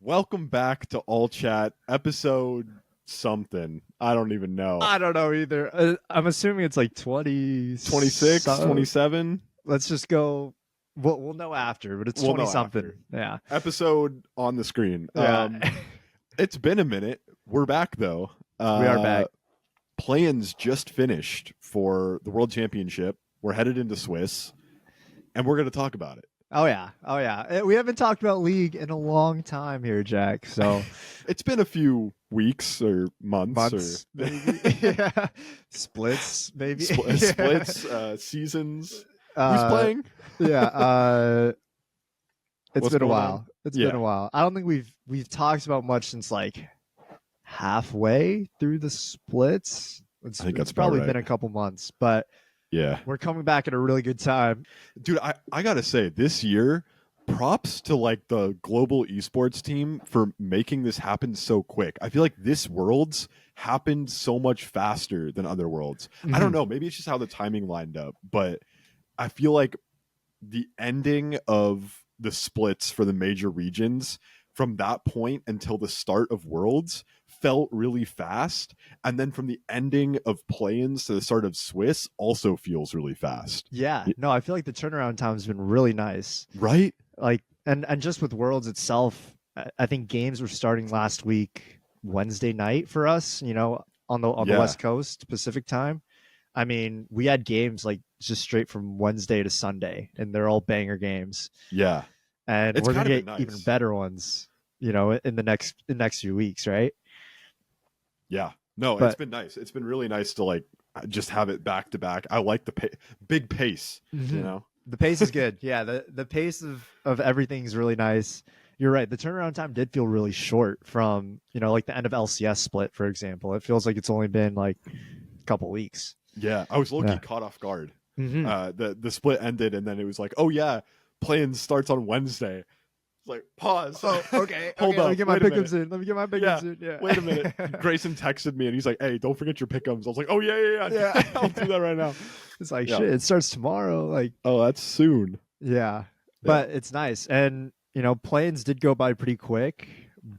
Welcome back to All Chat, episode something. I don't even know. I don't know either. I'm assuming it's like 20, 26, 27? Let's just go. We'll know after, but it's We'll 20 know something. after. Yeah. Episode on the screen. Yeah. It's been a minute. We're back, though. We are back. Play-ins just finished for the World Championship. We're headed into Swiss, and we're going to talk about it. Oh, yeah. Oh, yeah. We haven't talked about League in a long time here, Jack. So It's been a few weeks or months. maybe. Yeah. Splits, maybe. Splits, seasons. Who's Uh, playing? Yeah. It's What's been a going while. on? It's Yeah. been a while. I don't think we've talked about much since like halfway through the splits. I think that's It's probably about right. been a couple months, but Yeah. we're coming back at a really good time. Dude, I gotta say, this year, props to like the global esports team for making this happen so quick. I feel like this Worlds happened so much faster than other Worlds. I don't know, maybe it's just how the timing lined up, but I feel like the ending of the splits for the major regions from that point until the start of Worlds felt really fast, and then from the ending of play-ins to the start of Swiss also feels really fast. Yeah, no, I feel like the turnaround time has been really nice. Right? Like, and just with Worlds itself, I think games were starting last week Wednesday night for us. You know, on the Yeah. West Coast Pacific time. I mean, we had games like just straight from Wednesday to Sunday, and they're all banger games. Yeah. And It's we're gonna kinda get been even nice. better ones, you know, in the next few weeks, right? Yeah. No, But- it's been nice. It's been really nice to like just have it back to back. I like the big pace, you know? The pace is good. Yeah, the pace of everything's really nice. You're right. The turnaround time did feel really short from, you know, like the end of LCS split, for example. It feels like it's only been like a couple weeks. Yeah. I was low-key Yeah. caught off guard. Mm-hmm. The split ended and then it was like, oh yeah, playing starts on Wednesday. It's like, pause. Okay. Hold Let up, me get my wait a minute. pickums in. Let me get my pickums in. Yeah. Wait a minute. Grayson texted me and he's like, hey, don't forget your pickums. I was like, oh yeah. Yeah. I'll do that right now. It's like Yeah. shit. It starts tomorrow. Like, Oh, that's soon. yeah. But it's nice. And, you know, planes did go by pretty quick,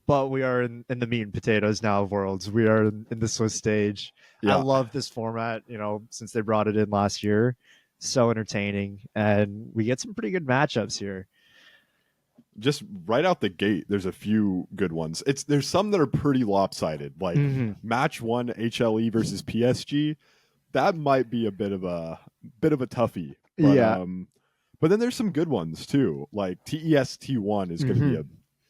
but we are in the meat and potatoes now of Worlds. We are in the Swiss stage. Yeah. I love this format, you know, since they brought it in last year. So entertaining. And we get some pretty good matchups here. Just right out the gate, there's a few good ones. There's some that are pretty lopsided, like match 1 HLE versus PSG. That might be a bit of a toughie. But, Yeah. But then there's some good ones too. Like TES T1 is going to be a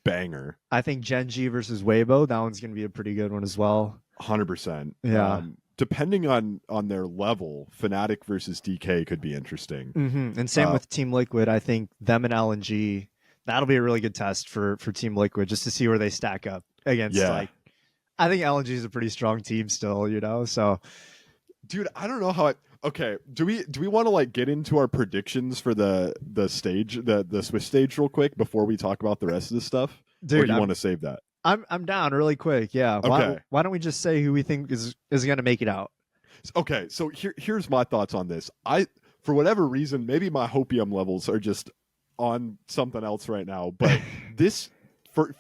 banger. I think Genji versus Weibo, that one's going to be a pretty good one as well. 100%. Yeah. Depending on their level, Fnatic versus DK could be interesting. And same with Team Liquid. I think them and LNG, that'll be a really good test for Team Liquid just to see where they stack up against. Like, I think LNG is a pretty strong team still, you know. So, dude, I don't know how. Okay, do we want to like get into our predictions for the stage, the Swiss stage, real quick before we talk about the rest of the stuff? dude, or do you want to save that? I'm down really quick. Yeah. Okay. Why don't we just say who we think is going to make it out? Okay, so here's my thoughts on this. For whatever reason, maybe my hopium levels are just on something else right now, but this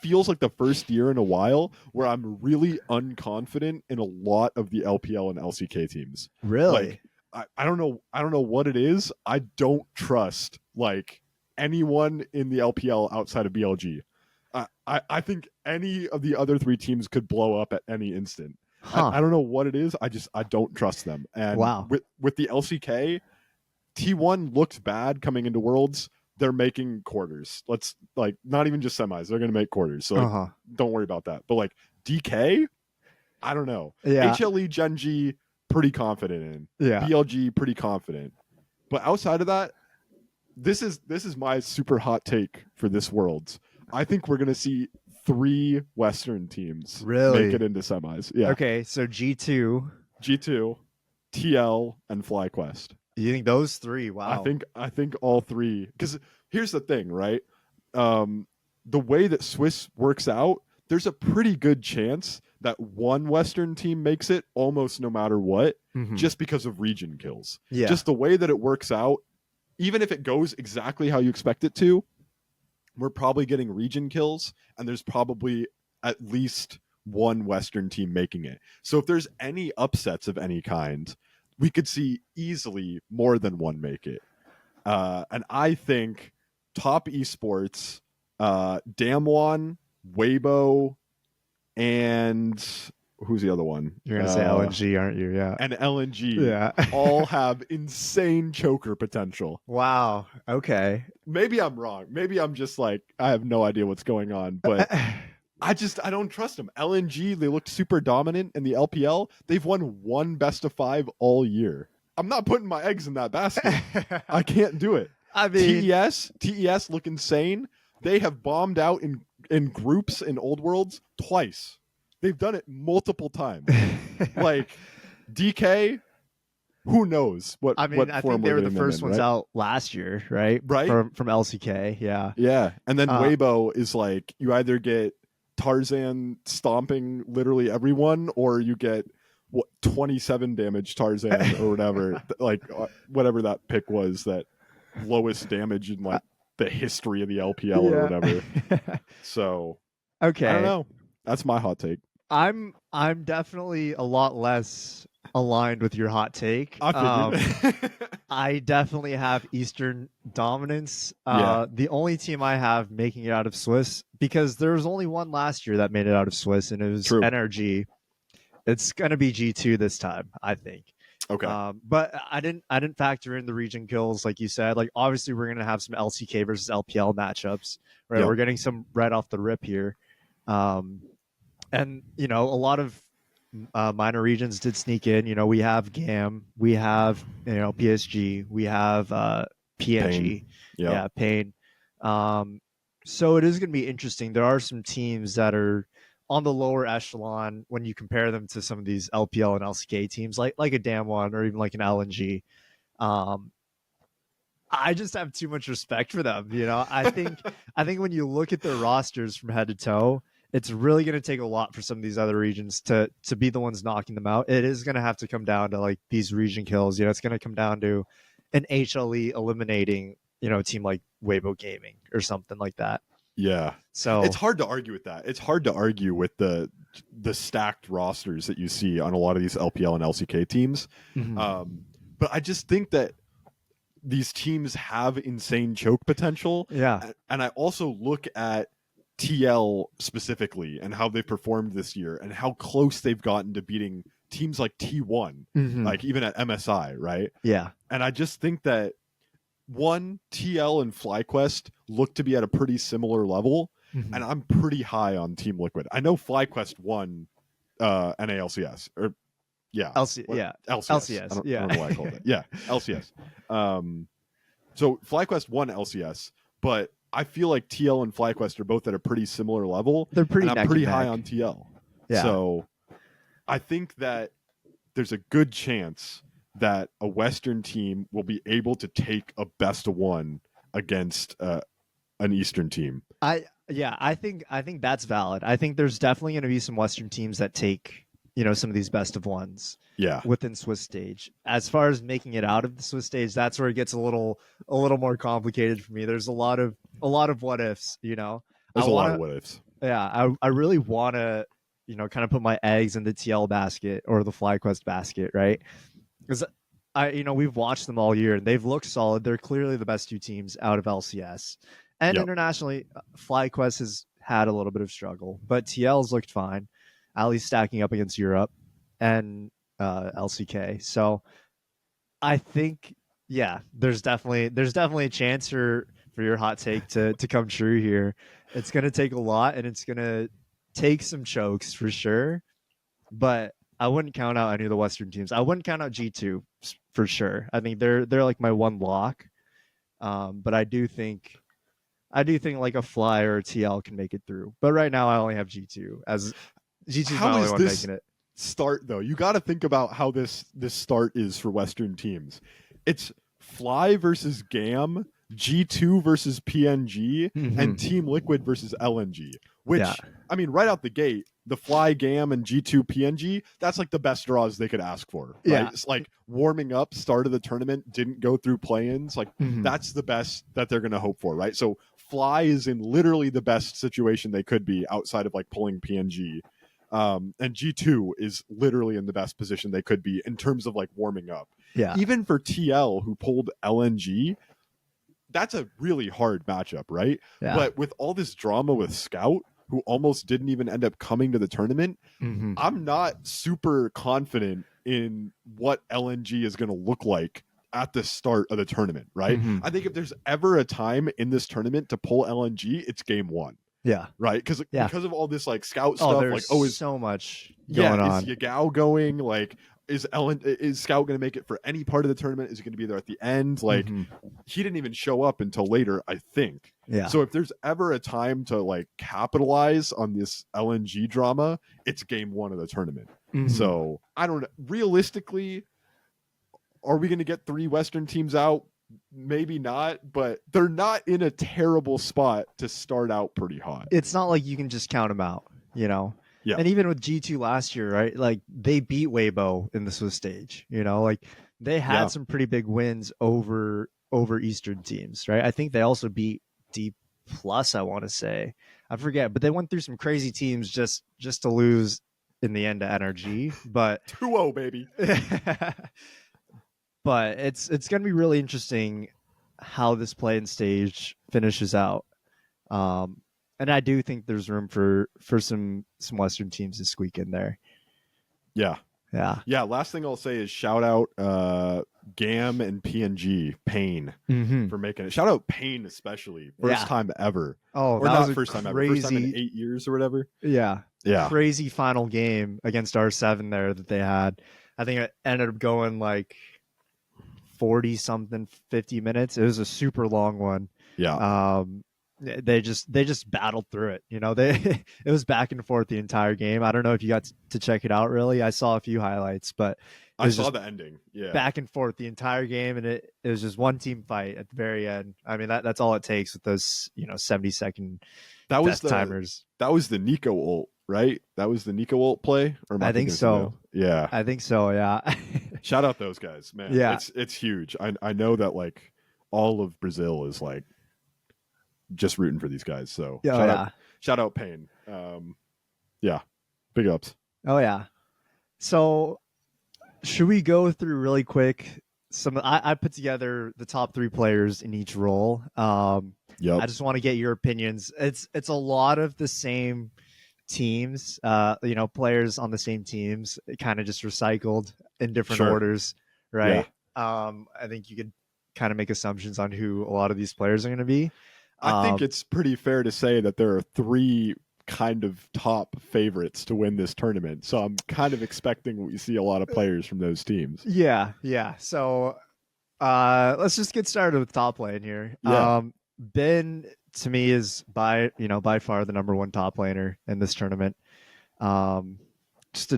feels like the first year in a while where I'm really unconfident in a lot of the LPL and LCK teams. Really? Like, I don't know what it is. I don't trust like anyone in the LPL outside of BLG. I think any of the other three teams could blow up at any instant. I don't know what it is. I don't trust them. And Wow. with the LCK, T1 looked bad coming into Worlds. They're making quarters. Let's like not even just semis. They're going to make quarters. So like, don't worry about that. But like DK, I don't know. Yeah. HLE Genji, pretty confident in. Yeah. BLG, pretty confident. But outside of that, this is my super hot take for this Worlds. I think we're going to see 3 Western teams Really? make it into semis. Yeah. Okay. So G2. G2, TL, and FlyQuest. You think those 3? Wow. I think all 3. Because here's the thing, right? The way that Swiss works out, there's a pretty good chance that one Western team makes it almost no matter what, just because of region kills. Yeah. Just the way that it works out, even if it goes exactly how you expect it to, we're probably getting region kills, and there's probably at least one Western team making it. So if there's any upsets of any kind, we could see easily more than one make it. And I think top esports, Damwon, Weibo, and who's the other one? You're gonna say LNG, aren't you? Yeah. And LNG Yeah. all have insane choker potential. Wow. Okay. Maybe I'm wrong. Maybe I'm just like, I have no idea what's going on, but I don't trust them. LNG, they looked super dominant in the LPL. They've won one best of 5 all year. I'm not putting my eggs in that basket. I can't do it. I mean, TES look insane. They have bombed out in groups in Old Worlds twice. They've done it multiple times. Like DK, who knows what? I mean, what I form think they we're were the getting them first in, ones right? out last year, right? Right? From LCK, yeah. Yeah, and then Uh, Weibo is like you either get Tarzan stomping literally everyone, or you get 27 damage Tarzan or whatever, like whatever that pick was, that lowest damage in like the history of the LPL or whatever. So Okay. I don't know. That's my hot take. I'm definitely a lot less aligned with your hot take. I figured. I definitely have Eastern dominance. Yeah. The only team I have making it out of Swiss, because there was only one last year that made it out of Swiss, and it was True. NRG. It's gonna be G2 this time, I think. Okay. But I didn't factor in the region kills, like you said. Like obviously we're gonna have some LCK versus LPL matchups, right? Yep. We're getting some right off the rip here. And a lot of minor regions did sneak in. We have GAM, we have PSG, we have PNG, Yep. yeah, Pain. So it is going to be interesting. There are some teams that are on the lower echelon when you compare them to some of these LPL and LCK teams, like a Damwon or even like an LNG. I just have too much respect for them. I think when you look at their rosters from head to toe, it's really going to take a lot for some of these other regions to be the ones knocking them out. It is going to have to come down to like these region kills. It's going to come down to an HLE eliminating, a team like Weibo Gaming or something like that. Yeah. So it's hard to argue with that. It's hard to argue with the stacked rosters that you see on a lot of these LPL and LCK teams. But I just think that these teams have insane choke potential. Yeah. And I also look at TL specifically and how they performed this year and how close they've gotten to beating teams like T1, like even at MSI, right? Yeah. And I just think that TL and FlyQuest look to be at a pretty similar level, and I'm pretty high on Team Liquid. I know FlyQuest won NALCS, or yeah, LCS. I don't know why I called it. Yeah, LCS. So FlyQuest won LCS, but I feel like TL and FlyQuest are both at a pretty similar level. They're pretty. And I'm pretty high on TL. Yeah. So I think that there's a good chance that a Western team will be able to take a best of one against an Eastern team. I think that's valid. I think there's definitely going to be some Western teams that take some of these best of ones. Yeah. Within Swiss stage. As far as making it out of the Swiss stage, that's where it gets a little more complicated for me. There's a lot of what ifs. There's a lot of what ifs. Yeah, I really want to kind of put my eggs in the TL basket or the FlyQuest basket, right? Because we've watched them all year and they've looked solid. They're clearly the best two teams out of LCS. And internationally, FlyQuest has had a little bit of struggle, but TL's looked fine, at least stacking up against Europe and LCK. So I think, there's definitely a chance for your hot take to come true here. It's going to take a lot and it's going to take some chokes for sure, but I wouldn't count out any of the Western teams. I wouldn't count out G2 for sure. I think they're like my one lock. But I do think like a Fly or a TL can make it through. But right now I only have G2 as G2's my only one making it. Start though, you got to think about how this start is for Western teams. It's Fly versus GAM, G2 versus PNG, and Team Liquid versus LNG. Which I mean, right out the gate, the Fly, GAM, and G2 PNG, that's like the best draws they could ask for. Right? Yeah. It's like warming up, start of the tournament, didn't go through play-ins. Like that's the best that they're gonna hope for, right? So Fly is in literally the best situation they could be outside of like pulling PNG. And G2 is literally in the best position they could be in terms of like warming up. Yeah. Even for TL, who pulled LNG, that's a really hard matchup, right? Yeah. But with all this drama with Scout, who almost didn't even end up coming to the tournament, Mm-hmm. I'm not super confident in what LNG is going to look like at the start of the tournament, right? Mm-hmm. I think if there's ever a time in this tournament to pull LNG, it's game one, Yeah. right? Because of all this like Scout Oh, stuff, there's like is so much yeah, going is on. Yagao going? Like, is Scout going to make it for any part of the tournament? Is he going to be there at the end? Like, Mm-hmm. he didn't even show up until later, I think. Yeah. So if there's ever a time to like capitalize on this LNG drama, it's game one of the tournament. Mm-hmm. So I don't know. Realistically, are we going to get 3 Western teams out? Maybe not, but they're not in a terrible spot to start out pretty hot. It's not like you can just count them out, you know? Yeah. And even with G2 last year, right? Like they beat Weibo in the Swiss stage, you know? Like they had some pretty big wins over Eastern teams, right? I think they also beat D Plus, I want to say. I forget, but they went through some crazy teams just to lose in the end to NRG, but 2-0, baby. But it's going to be really interesting how this play-in stage finishes out. And I do think there's room for some Western teams to squeak in there. Yeah. Yeah. Last thing I'll say is shout out Gam and PNG Pain for making it. Shout out Pain especially, first time ever. Oh, or that not was first time ever, first time in 8 years or whatever. Yeah. Yeah. Crazy final game against R7 there that they had. I think it ended up going like 40 something 50 minutes. It was a super long one. Yeah. They just battled through it, you know. It was back and forth the entire game. I don't know if you got to check it out. Really, I saw a few highlights, but I saw the ending. Yeah, back and forth the entire game, and it was just one team fight at the very end. I mean, that's all it takes with those 70-second timers. That was the Nico ult, right? That was the Nico ult play, or I think so. Yeah, I think so. Yeah. Shout out those guys, man. Yeah, it's huge. I know that like all of Brazil is like just rooting for these guys. So shout out Pain. Yeah, big ups. Oh yeah. So should we go through really quick? I put together the top 3 players in each role. I just want to get your opinions. It's a lot of the same teams, players on the same teams, kind of just recycled in different orders, right? Yeah. I think you could kind of make assumptions on who a lot of these players are going to be. I think it's pretty fair to say that there are 3 kind of top favorites to win this tournament. So I'm kind of expecting we see a lot of players from those teams. Yeah. So let's just get started with top lane here. Yeah. Ben to me is by far the number 1 top laner in this tournament. Just a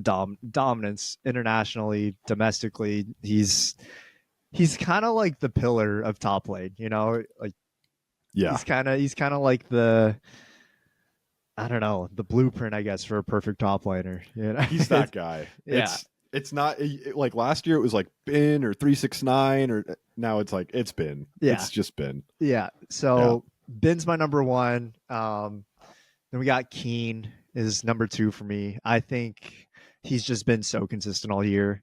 dominance internationally, domestically. He's kind of like the pillar of top lane, like he's kind of like the blueprint, I guess, for a perfect top laner. He's that guy. Yeah. It's not like last year it was like Ben or 369 or now it's like it's Ben. Yeah. It's just Ben. Yeah. So Ben's my number 1. Then we got Keen is number 2 for me. I think he's just been so consistent all year.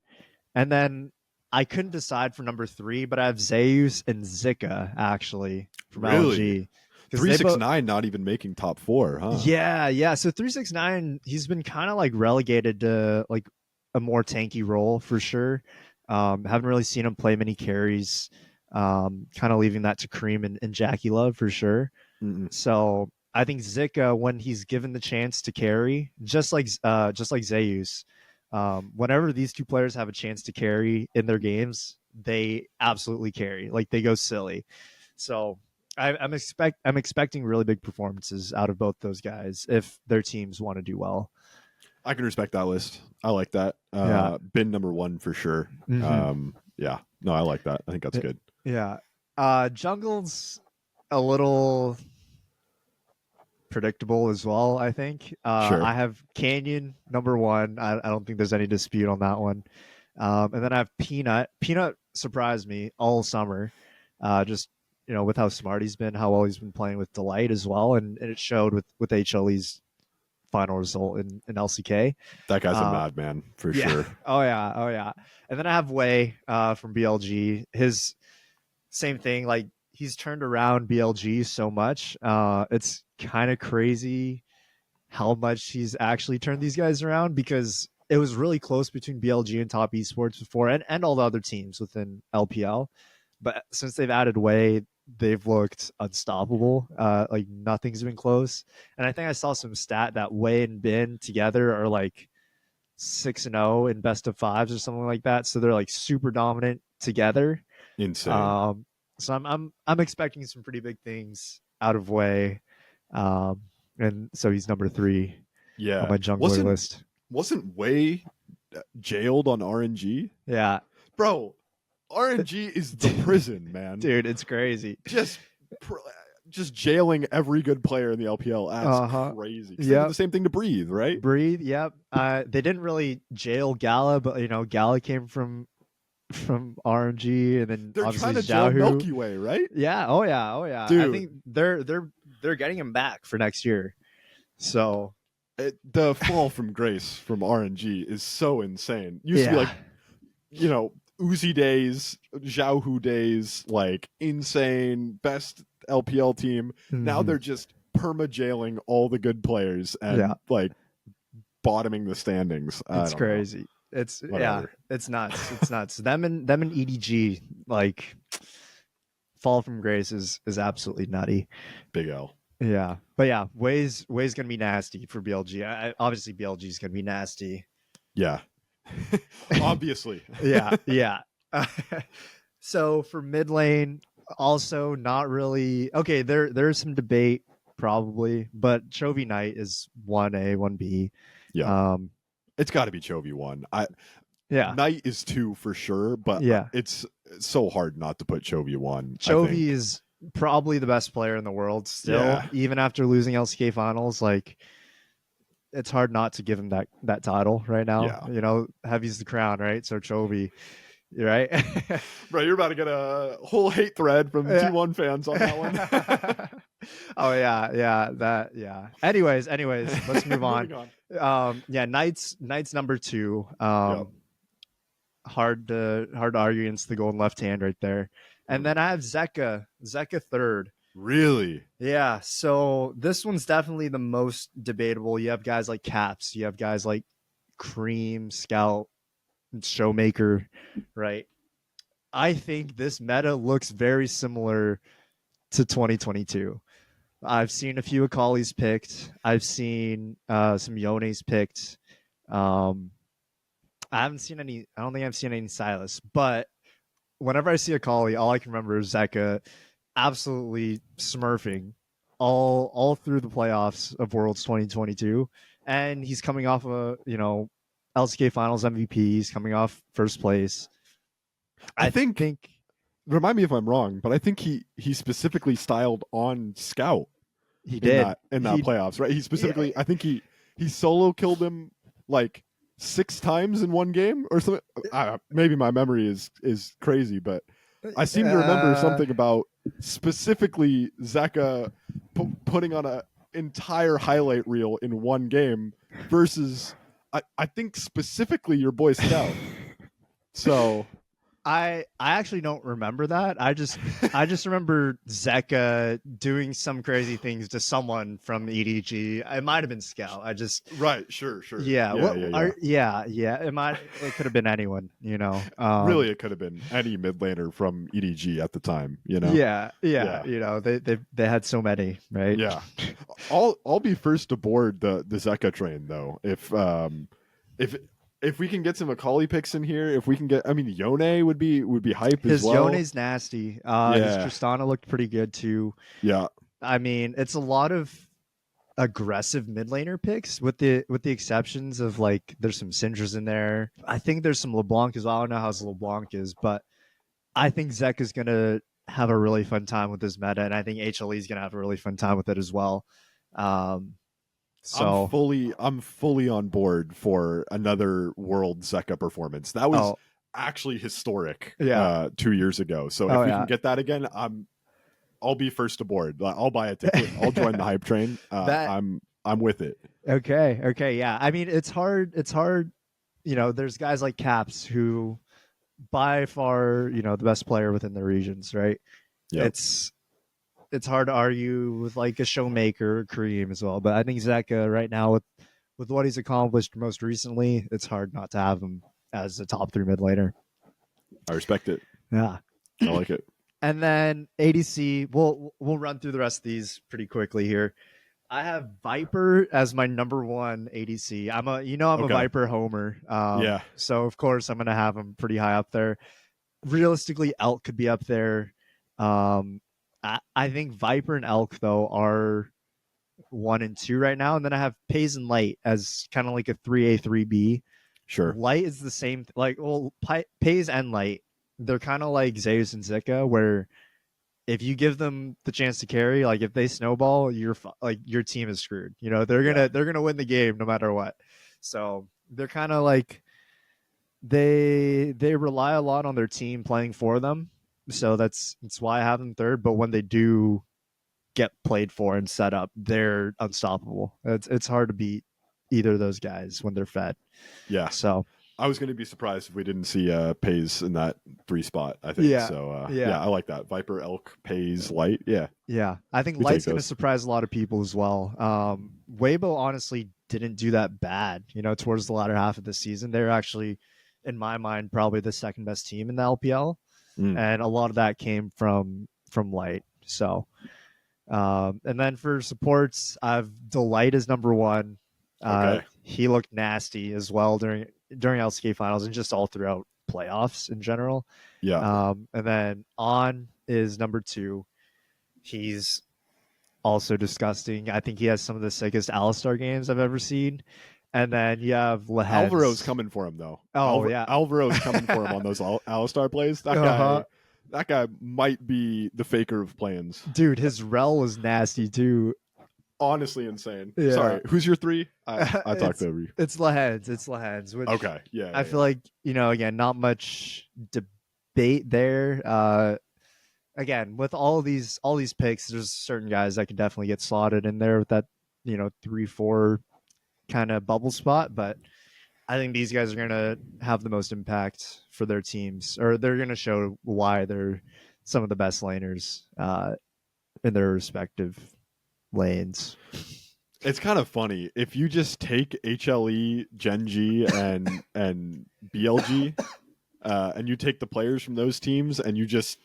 And then I couldn't decide for number 3, but I have Zeus and Zika actually from LG. 369 not even making top 4, huh? Yeah. So 369, he's been kind of like relegated to like a more tanky role for sure. Haven't really seen him play many carries. Kind of leaving that to Cream and Jackie Love for sure. Mm-mm. So I think Zika, when he's given the chance to carry, just like Zeus, whenever these 2 players have a chance to carry in their games, they absolutely carry. Like they go silly. So I'm expecting really big performances out of both those guys if their teams want to do well. I can respect that list. I like that. Ben number 1 for sure. Mm-hmm. Yeah. No, I like that. I think that's good. Yeah. Jungle's a little predictable as well, I think. Sure. I have Canyon number 1. I don't think there's any dispute on that one. And then I have Peanut. Peanut surprised me all summer. Just with how smart he's been, how well he's been playing with Delight as well, and it showed with HLE's final result in LCK. That guy's a Uh, madman for yeah. sure. Oh yeah. Oh yeah. And then I have Wei from BLG. His same thing. Like he's turned around BLG so much. It's kind of crazy how much he's actually turned these guys around because it was really close between BLG and Top Esports before, and all the other teams within LPL. But since they've added Wei, they've looked unstoppable. Like nothing's been close. And I think I saw some stat that Wei and Bin together are like 6-0 in best of fives or something like that. So they're like super dominant together. Insane. So I'm expecting some pretty big things out of Wei. And so he's number 3 on Yeah. my jungler Wasn't list. wasn't Way jailed on RNG? Yeah, Bro, RNG is the prison, man. dude, it's crazy. Just just jailing every good player in the LPL. That's Uh-huh. crazy. 'Cause they did the same thing to Breathe, right? Breathe. Yep. They didn't really jail Gala, but Gala came from RNG, and then They're obviously trying to jail Xiaohu. Milky Way, right? Yeah. Oh yeah. Oh yeah. I Dude. think they're getting him back for next year. So The fall from grace from RNG is so insane. Used to be like, Uzi days, Xiaohu days, like insane, best LPL team. Now they're just perma jailing all the good players and like bottoming the standings. It's crazy. It's Whatever. it's nuts. It's nuts. them and EDG, like fall from grace is absolutely nutty. Big L. Yeah, but yeah, Wei's gonna be nasty for BLG. Obviously, BLG is gonna be nasty. Yeah. Obviously. Yeah. So for mid lane, also not really okay. There's some debate probably, but Chovy Knight is 1A, 1B. Yeah. It's got to be Chovy 1. Knight is 2 for sure, but it's so hard not to put Chovy 1. Chovy is probably the best player in the world still, even after losing LCK finals. Like it's hard not to give him that title right now. Heavy's the crown, right? So Chovy, right? Bro, you're about to get a whole hate thread from T1 fans on that one. Oh yeah. Anyways, let's move on. Knight's number 2. Hard to argue against the golden left hand right there. And then I have Zeka 3rd. Really? Yeah. So this one's definitely the most debatable. You have guys like Caps. You have guys like Cream, Scout, Showmaker, right? I think this meta looks very similar to 2022. I've seen a few Akali's picked. I've seen some Yone's picked. I haven't seen any. I don't think I've seen any Silas. But whenever I see Akali, all I can remember is Zeka absolutely smurfing all through the playoffs of Worlds 2022, and he's coming off a LCK Finals MVP. He's coming off first place. I think. Remind me if I'm wrong, but I think he specifically styled on Scout. He did in that playoffs, right? He specifically, I think he solo killed him like 6 times in one game or something. Maybe my memory is crazy, but I seem to remember something about specifically Zeka putting on an entire highlight reel in one game versus I think specifically your boy Scout. So I actually don't remember that. I just remember Zeka doing some crazy things to someone from EDG. It might have been Scout. Right, sure. Yeah. It could have been anyone, really, it could have been any mid laner from EDG at the time, Yeah. They had so many, right? Yeah. I'll be first aboard the Zeka train though. If we can get some Akali picks in here, if we can get, Yone would be hype as well. His Yone's nasty. His Tristana looked pretty good too. Yeah. It's a lot of aggressive mid laner picks with the exceptions of like there's some Syndras in there. I think there's some LeBlanc as well. I don't know how LeBlanc is, but I think Zek is gonna have a really fun time with this meta, and I think HLE is gonna have a really fun time with it as well. So I'm fully on board for another World Zeka performance. That was actually historic 2 years ago. So if we can get that again, I'll be first aboard. I'll buy a ticket. I'll join the hype train. That I'm with it. okay, yeah. I mean, it's hard. It's hard. There's guys like Caps who, by far, the best player within the regions, right? Yep. It's hard to argue with like a Showmaker, Kareem as well. But I think Zeka right now with what he's accomplished most recently, it's hard not to have him as a top 3 mid laner. I respect it. Yeah. I like it. And then ADC, we'll run through the rest of these pretty quickly here. I have Viper as my number 1 ADC. I'm a Viper homer. Yeah. So of course I'm gonna have him pretty high up there. Realistically, Elk could be up there. I think Viper and Elk though are 1 and 2 right now, and then I have Pays and Light as kind of like a 3A 3B. Sure. Light is the same. Pays and Light, they're kind of like Zeus and Zika, where if you give them the chance to carry, like if they snowball, your team is screwed. They're gonna win the game no matter what. So they're kind of like they rely a lot on their team playing for them. So that's why I have them third. But when they do get played for and set up, they're unstoppable. It's hard to beat either of those guys when they're fed. Yeah. So I was going to be surprised if we didn't see Pays in that 3 spot. I think. Yeah. So Yeah. I like that. Viper, Elk, Pays, Light. Yeah. Yeah, I think We Light's take going to those. surprise a lot of people as well. Weibo honestly didn't do that bad, towards the latter half of the season. They're actually, in my mind, probably the second best team in the LPL, and a lot of that came from Light. So, and then for supports, I've Delight as number 1. Okay. He looked nasty as well during LCK finals and just all throughout playoffs in general. Yeah. And then On is number 2. He's also disgusting. I think he has some of the sickest Alistar games I've ever seen. And then you have Lehens. Alvaro's coming for him though. Yeah. Alvaro's coming for him on those Alistar plays. That guy might be the faker of plans. Dude, his rel was nasty too. Honestly insane. Yeah. Sorry, who's your 3? I talked over you. It's Lehens. Which Okay. Yeah. I feel like, again, not much debate there. Again, with all these picks, there's certain guys that can definitely get slotted in there with that, 3-4 kind of bubble spot. But I think these guys are going to have the most impact for their teams, or they're going to show why they're some of the best laners in their respective lanes. It's kind of funny if you just take HLE, Gen G, and BLG, and you take the players from those teams and you just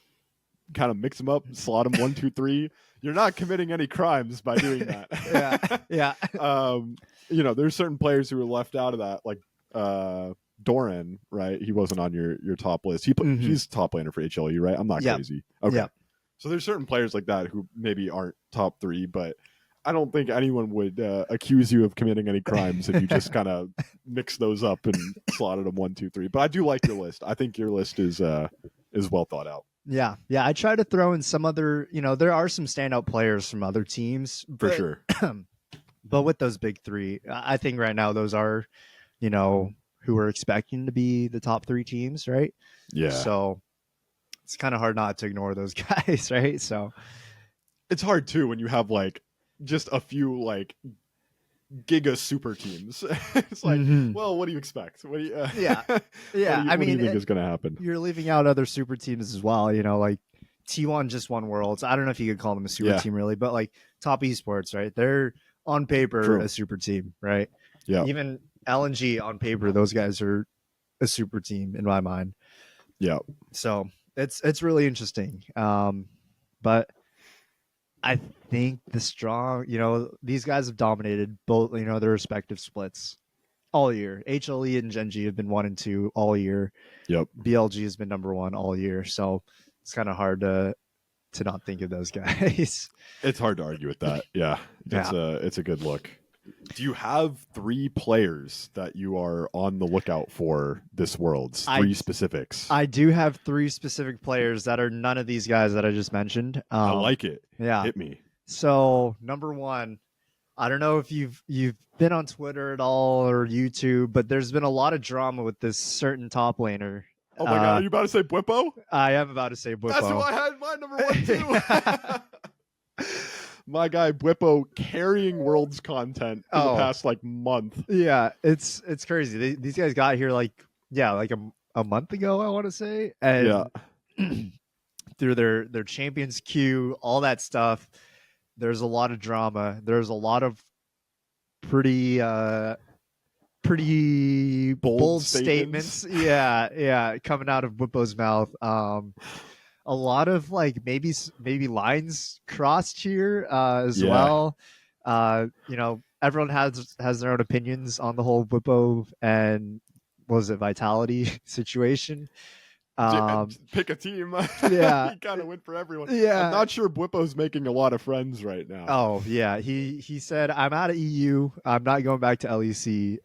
kind of mix them up, slot them 1, 2, 3. You're not committing any crimes by doing that. Yeah. There's certain players who are left out of that, like Doran, right? He wasn't on your top list. He's top laner for HLE, right? I'm not crazy. Okay. Yeah. So there's certain players like that who maybe aren't top 3, but I don't think anyone would accuse you of committing any crimes if you just kind of mix those up and slotted them 1, 2, 3. But I do like your list. I think your list is well thought out. Yeah. I try to throw in some other, there are some standout players from other teams. For sure. But with those big 3, I think right now those are, who we're expecting to be the top 3 teams, right? Yeah. So it's kind of hard not to ignore those guys, right? So it's hard too when you have like just a few like giga super teams. It's like, well, what do you expect? What do you, yeah. What do you think is going to happen? You're leaving out other super teams as well. Like T1 just won Worlds. I don't know if you could call them a super team really, but like Top Esports, right? They're on paper a super team, right? Yeah. Even LNG on paper, those guys are a super team in my mind. Yeah. So it's really interesting. But I think the strong, these guys have dominated both, their respective splits all year. HLE and Gen G have been 1 and 2 all year. Yep. BLG has been number 1 all year. So it's kind of hard to not think of those guys. It's hard to argue with that. Yeah. It's a good look. Do you have 3 players that you are on the lookout for this Worlds? 3 specifics. I do have 3 specific players that are none of these guys that I just mentioned. I like it. Yeah. Hit me. So number 1, I don't know if you've been on Twitter at all or YouTube, but there's been a lot of drama with this certain top laner Oh my god, are you about to say Bwipo? I am about to say Bwipo. That's who I had my number 1 too. My guy Bwipo carrying Worlds content for the past like month. Yeah, it's crazy. These guys got here like a month ago, I want to say, and through their champions queue, all that stuff. There's a lot of drama. There's a lot of pretty bold statements. Yeah, coming out of Bwipo's mouth. A lot of like maybe lines crossed here as well. Everyone has their own opinions on the whole Bwipo and Vitality situation. Pick a team. Yeah, he kind of went for everyone. Yeah, I'm not sure Bwipo's making a lot of friends right now. Oh yeah, he said, "I'm out of EU. I'm not going back to LEC.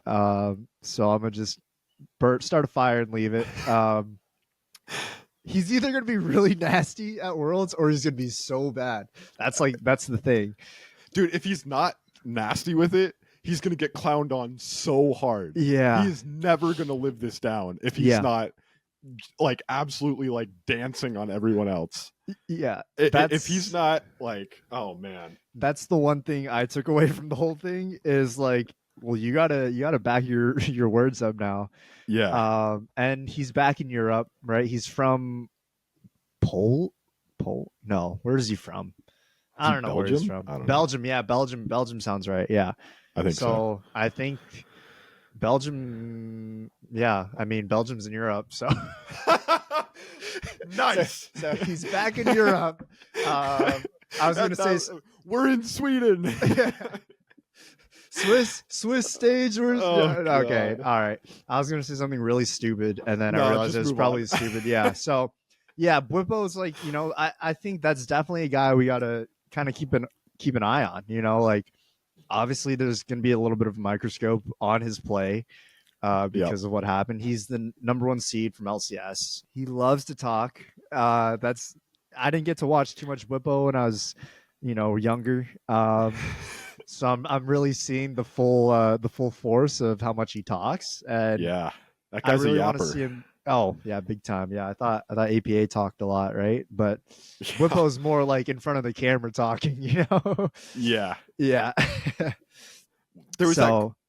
So I'm gonna just start a fire and leave it." He's either gonna be really nasty at Worlds or he's gonna be so bad. That's the thing, dude. If he's not nasty with it, he's gonna get clowned on so hard. Yeah, he is never gonna live this down if he's not like absolutely like dancing on everyone else. Yeah, if he's not like, oh man, that's the one thing I took away from the whole thing is like, well, you gotta back your words up now. Yeah. And he's back in Europe, right? He's from Pole. No, where is he from? I don't know where he's from. Belgium. Yeah, Belgium sounds right. Yeah, I think so. I think Belgium. Yeah, I mean Belgium's in Europe, so nice. So he's back in Europe. I was going to say we're in Sweden. Swiss stage. Okay, all right. I was going to say something really stupid, and then I realized it was probably stupid. Yeah. So, yeah, Bwipo's like, I think that's definitely a guy we got to kind of keep an eye on. Like obviously there's going to be a little bit of a microscope on his play. Because of what happened. He's the number 1 seed from LCS. He loves to talk. I didn't get to watch too much Bwipo when I was, younger. So I'm really seeing the full force of how much he talks. And yeah, that guy's really a yapper. Want to see him. Oh yeah, big time. Yeah, I thought APA talked a lot, right? But Bwipo's more like in front of the camera talking. Yeah. Yeah.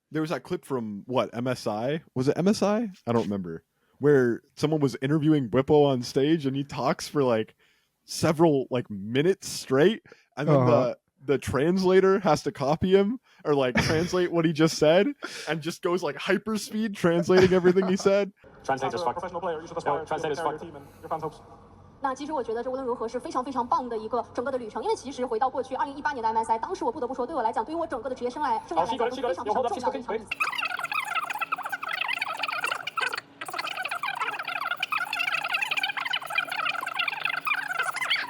There was that clip from what, MSI? Was it MSI? I don't remember. Where someone was interviewing Bwipo on stage and he talks for like several like minutes straight, and then the translator has to copy him or like translate what he just said and just goes like hyperspeed translating everything he said. Translator's fucked. Professional player, you should aspire. Translator's fucked. Your fans hopes. 那其实我觉得这无论如何是非常非常棒的一个整个的旅程，因为其实回到过去2018年的 MSI， 当时我不得不说，对我来讲，对于我整个的职业生涯来讲，都是非常非常重要的一场比赛。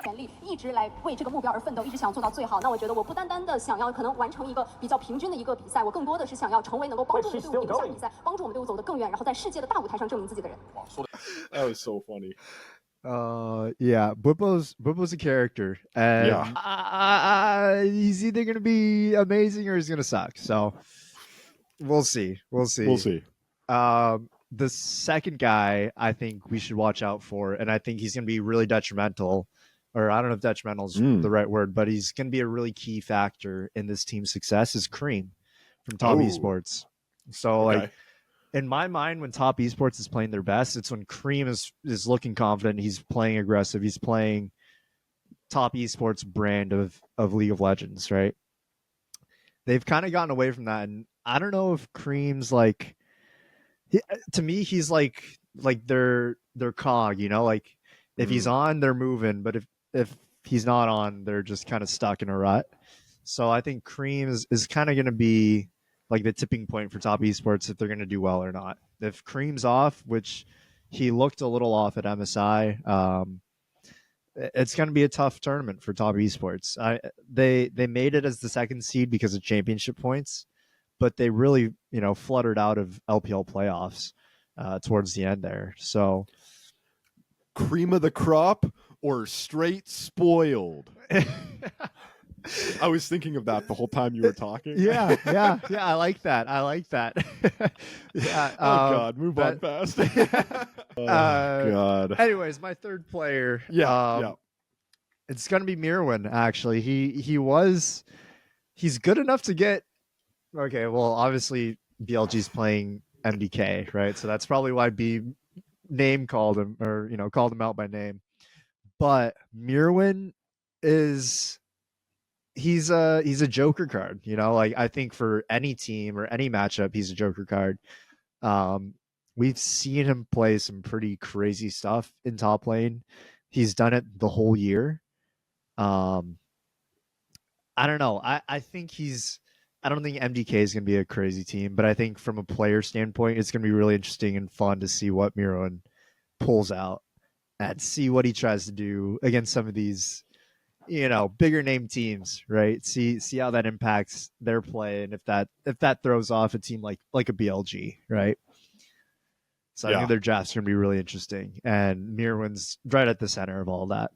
全力一直来为这个目标而奋斗，一直想做到最好。那我觉得我不单单的想要可能完成一个比较平均的一个比赛，我更多的是想要成为能够帮助我们队伍赢下比赛，帮助我们队伍走得更远，然后在世界的大舞台上证明自己的人。哇，说的 That was so funny. Yeah, Bwipo's a character, and he's either gonna be amazing or he's gonna suck. So we'll see. The second guy I think we should watch out for, and I think he's gonna be really detrimental, or I don't know if detrimental is the right word, but he's gonna be a really key factor in this team's success. Is Cream from Top Esports. So like. In my mind, when Top Esports is playing their best, it's when Cream is looking confident. He's playing aggressive. He's playing Top Esports brand of League of Legends, right? They've kind of gotten away from that, and I don't know if Cream's like. To me, he's like their cog, like if he's on, they're moving, but if he's not on, they're just kind of stuck in a rut. So I think Cream is kind of going to be like the tipping point for Top Esports if they're going to do well or not. If Cream's off, which he looked a little off at MSI, it's going to be a tough tournament for Top Esports. They made it as the second seed because of championship points, but they really fluttered out of LPL playoffs towards the end there. So cream of the crop or straight spoiled? I was thinking of that the whole time you were talking. Yeah. I like that. Yeah. Oh God, move on fast. Oh God. Anyways, my third player. Yeah. It's gonna be Mirwin. Actually, he's good enough to get. Okay, well, obviously BLG's playing MDK, right? So that's probably why B name called him, or called him out by name. But Mirwin is he's a Joker card. Like I think for any team or any matchup, he's a Joker card. We've seen him play some pretty crazy stuff in top lane. He's done it the whole year. I don't know. I think I don't think MDK is going to be a crazy team, but I think from a player standpoint, it's going to be really interesting and fun to see what Mirwin pulls out and see what he tries to do against some of these, bigger name teams, right? See how that impacts their play, and if that throws off a team like a BLG, right? So I think their draft's going to be really interesting, and Mirwin's right at the center of all that.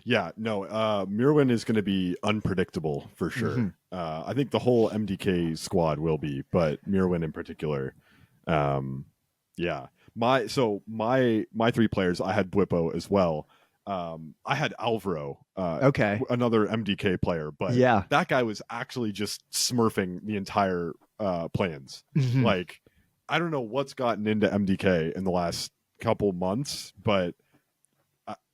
Yeah, no, Mirwin is going to be unpredictable for sure. Mm-hmm. I think the whole MDK squad will be, but Mirwin in particular. Yeah, my three players, I had Bwipo as well. I had Alvaro, Okay, another MDK player, but yeah, that guy was actually just smurfing the entire plans. Mhm. Like, I don't know what's gotten into MDK in the last couple months, but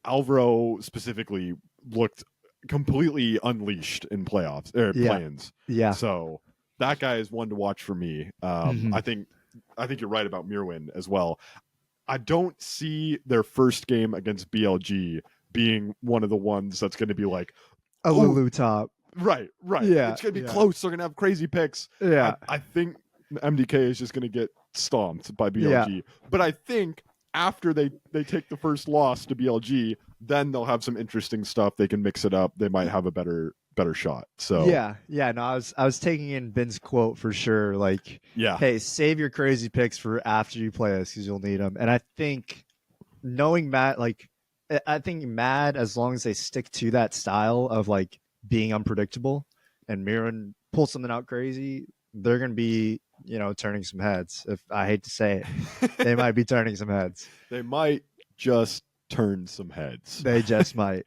Alvaro specifically looked completely unleashed in playoffs or plans. Yeah. So that guy is one to watch for me. I think you're right about Mirwin as well. I don't see their first game against BLG being one of the ones that's going to be like a Lulu top. Right. Yeah, It's going to be close. They're going to have crazy picks. Yeah. I think MDK is just going to get stomped by BLG. But I think after they take the first loss to BLG, then they'll have some interesting stuff. They can mix it up. They might have a better shot. So yeah. No, I was taking in Ben's quote for sure. Like, hey, save your crazy picks for after you play us because you'll need them. And I think knowing Matt, I think Mad, as long as they stick to that style of like being unpredictable, and Mirren pulls something out crazy, they're going to be, turning some heads. If I hate to say it, they might be turning some heads. They might just turn some heads. They just might,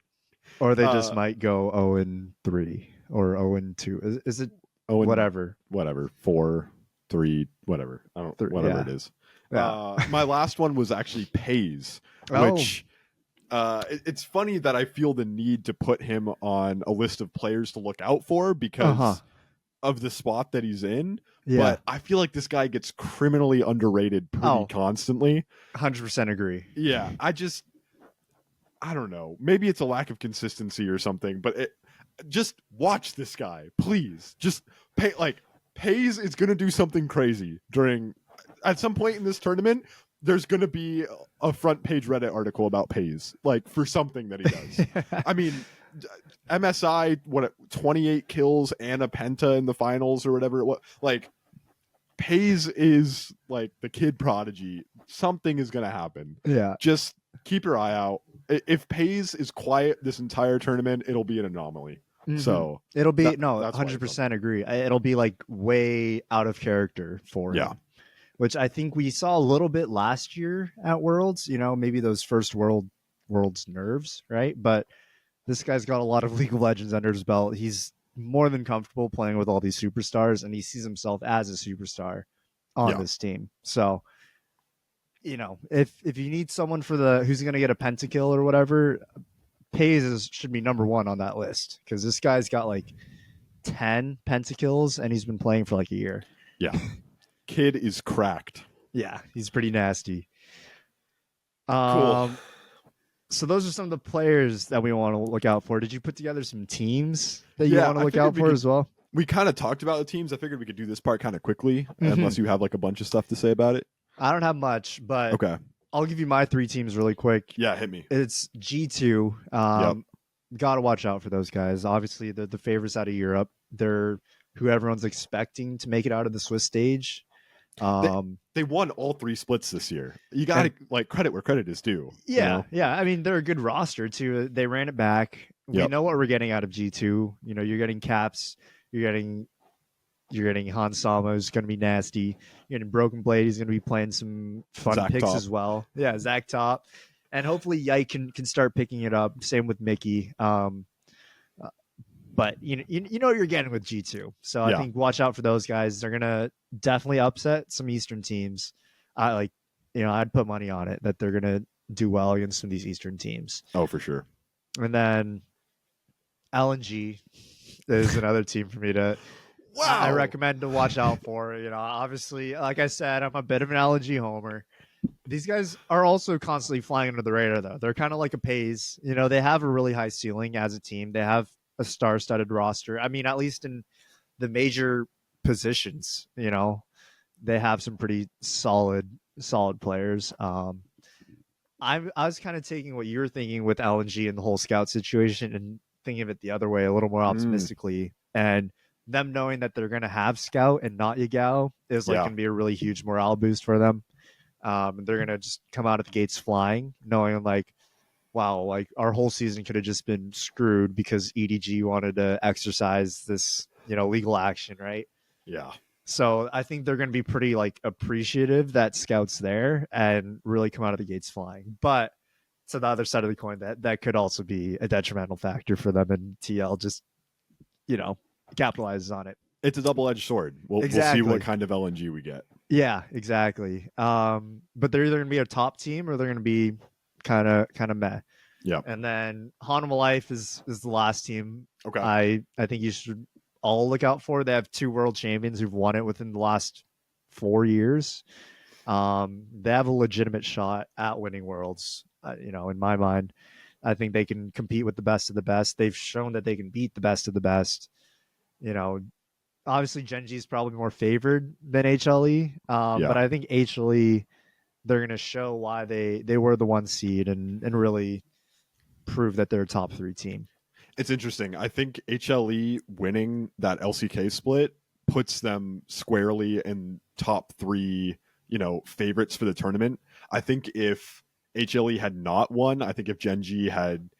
or they just might go 0-3 or 0-2. Is it 0 whatever? 4, 3, whatever. I don't. Whatever it is. Yeah. My last one was actually Pays, which. It's funny that I feel the need to put him on a list of players to look out for because of the spot that he's in. Yeah. But I feel like this guy gets criminally underrated pretty constantly. 100% agree. Yeah. I don't know. Maybe it's a lack of consistency or something, but just watch this guy, please. Just Pays is going to do something crazy at some point in this tournament. There's going to be a front page Reddit article about Pays, for something that he does. I mean, MSI, 28 kills and a penta in the finals or whatever it was. Pays is the kid prodigy. Something is going to happen. Yeah. Just keep your eye out. If Pays is quiet this entire tournament, it'll be an anomaly. Mm-hmm. So it'll be 100% agree. It'll be way out of character for him. Which I think we saw a little bit last year at Worlds, maybe those first Worlds nerves, right? But this guy's got a lot of League of Legends under his belt. He's more than comfortable playing with all these superstars, and he sees himself as a superstar on this team. So, if you need someone who's going to get a pentakill or whatever, Pays should be number one on that list because this guy's got 10 pentakills, and he's been playing for a year. Yeah. Kid is cracked. Yeah, he's pretty nasty. Cool. So those are some of the players that we want to look out for. Did you put together some teams that you want to look out for as well? We kind of talked about the teams. I figured we could do this part kind of quickly, unless you have a bunch of stuff to say about it. I don't have much, but okay. I'll give you my 3 teams really quick. Yeah, hit me. It's G2. Got to watch out for those guys. Obviously, they're the favorites out of Europe. They're who everyone's expecting to make it out of the Swiss stage. They won all 3 splits this year. You got to credit where credit is due. Yeah. I mean, they're a good roster too. They ran it back. we know what we're getting out of G2. You know, you're getting Caps, you're getting Han Sama, who's going to be nasty. You're getting Broken Blade, he's going to be playing some fun Zach picks Top. as well. Yeah, Zach Top. And hopefully Yike can start picking it up. Same with Mickey. But you know what you're getting with G2. So I think watch out for those guys. They're going to definitely upset some Eastern teams. I'd put money on it that they're going to do well against some of these Eastern teams. Oh, for sure. And then LNG is another team for me to I recommend to watch out for. You know, obviously, like I said, I'm a bit of an LNG homer. These guys are also constantly flying under the radar, though. They're kind of like a Pays. You know, they have a really high ceiling as a team. They have a star-studded roster. I mean, at least in the major positions, you know, they have some pretty solid players. I was kind of taking what you're thinking with LNG and the whole scout situation and thinking of it the other way, a little more optimistically. And them knowing that they're going to have scout and not Yagao is going to be a really huge morale boost for them. They're going to just come out of the gates flying, knowing wow, our whole season could have just been screwed because EDG wanted to exercise this, legal action, right? Yeah. So I think they're going to be pretty appreciative that Scout's there and really come out of the gates flying. But to the other side of the coin, that could also be a detrimental factor for them, and TL just, capitalizes on it. It's a double-edged sword. We'll see what kind of LNG we get. Yeah, exactly. But they're either going to be a top team or they're going to be kind of meh. Yeah. And then Hanwha Life is the last team. Okay. I think you should all look out for. They have 2 world champions who've won it within the last 4 years. They have a legitimate shot at winning worlds. In my mind, I think they can compete with the best of the best. They've shown that they can beat the best of the best. Obviously Gen G is probably more favored than HLE. But I think HLE, they're going to show why they were the 1 seed and really prove that they're a top 3 team. It's interesting. I think HLE winning that LCK split puts them squarely in top 3, favorites for the tournament. I think if HLE had not won, I think if Gen G had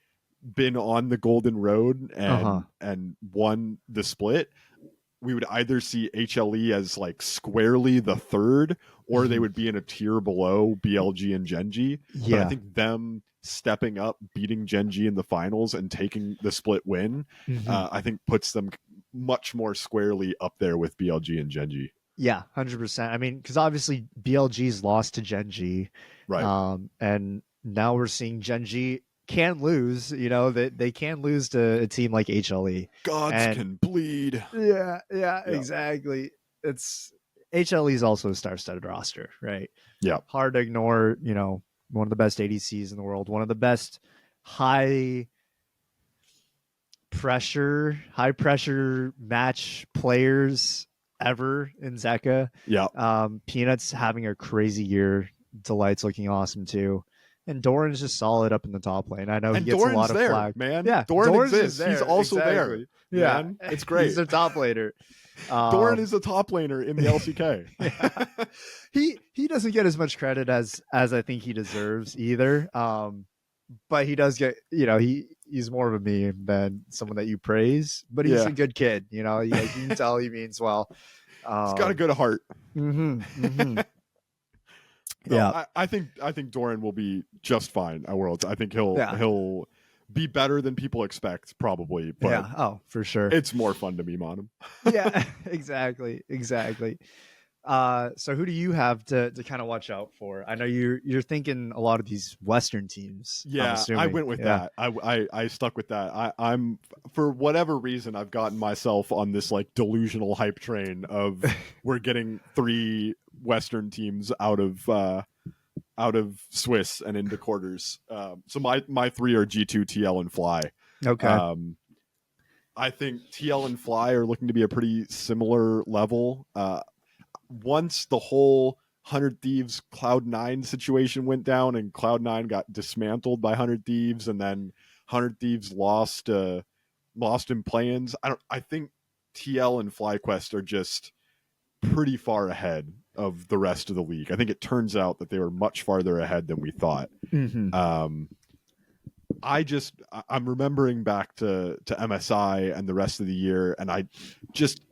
been on the golden road and won the split, we would either see HLE as squarely the 3rd, or they would be in a tier below BLG and Gen G. Yeah. But I think them stepping up, beating Gen G in the finals and taking the split win, I think puts them much more squarely up there with BLG and Gen G. Yeah, 100%. I mean, because obviously BLG's lost to Gen G. Right. And now we're seeing Gen G can lose, they can lose to a team like HLE. Gods can bleed. Yeah, exactly. It's HLE is also a star-studded roster, right? Yeah. Hard to ignore, one of the best ADCs in the world, one of the best high pressure match players ever in Zeka. Yeah. Peanuts having a crazy year. Delight's looking awesome too. And Doran's just solid up in the top lane. I know he gets Doran's a lot of there, flag. Man. Yeah, Doran Doran's exists. There. He's also exactly. there. Yeah, man. It's great. He's their top laner. Doran is a top laner in the LCK. He doesn't get as much credit as I think he deserves either. But he does get, he's more of a meme than someone that you praise. But he's a good kid, you can tell he means well. He's got a good heart. Yeah, I think Doran will be just fine at Worlds. I think he'll be better than people expect, probably. But for sure. It's more fun to meme on him. Yeah, exactly. So who do you have to kind of watch out for? I know you're thinking a lot of these Western teams. Yeah, I went with that. I stuck with that. I'm for whatever reason I've gotten myself on this delusional hype train of we're getting 3 Western teams out of Swiss and into quarters. So my 3 are G2, TL, and Fly. Okay. I think TL and Fly are looking to be a pretty similar level. Once the whole 100 Thieves Cloud9 situation went down and Cloud9 got dismantled by 100 Thieves, and then 100 Thieves lost in play-ins, I think TL and FlyQuest are just pretty far ahead of the rest of the league. I think it turns out that they were much farther ahead than we thought. I'm remembering back to MSI and the rest of the year, and I just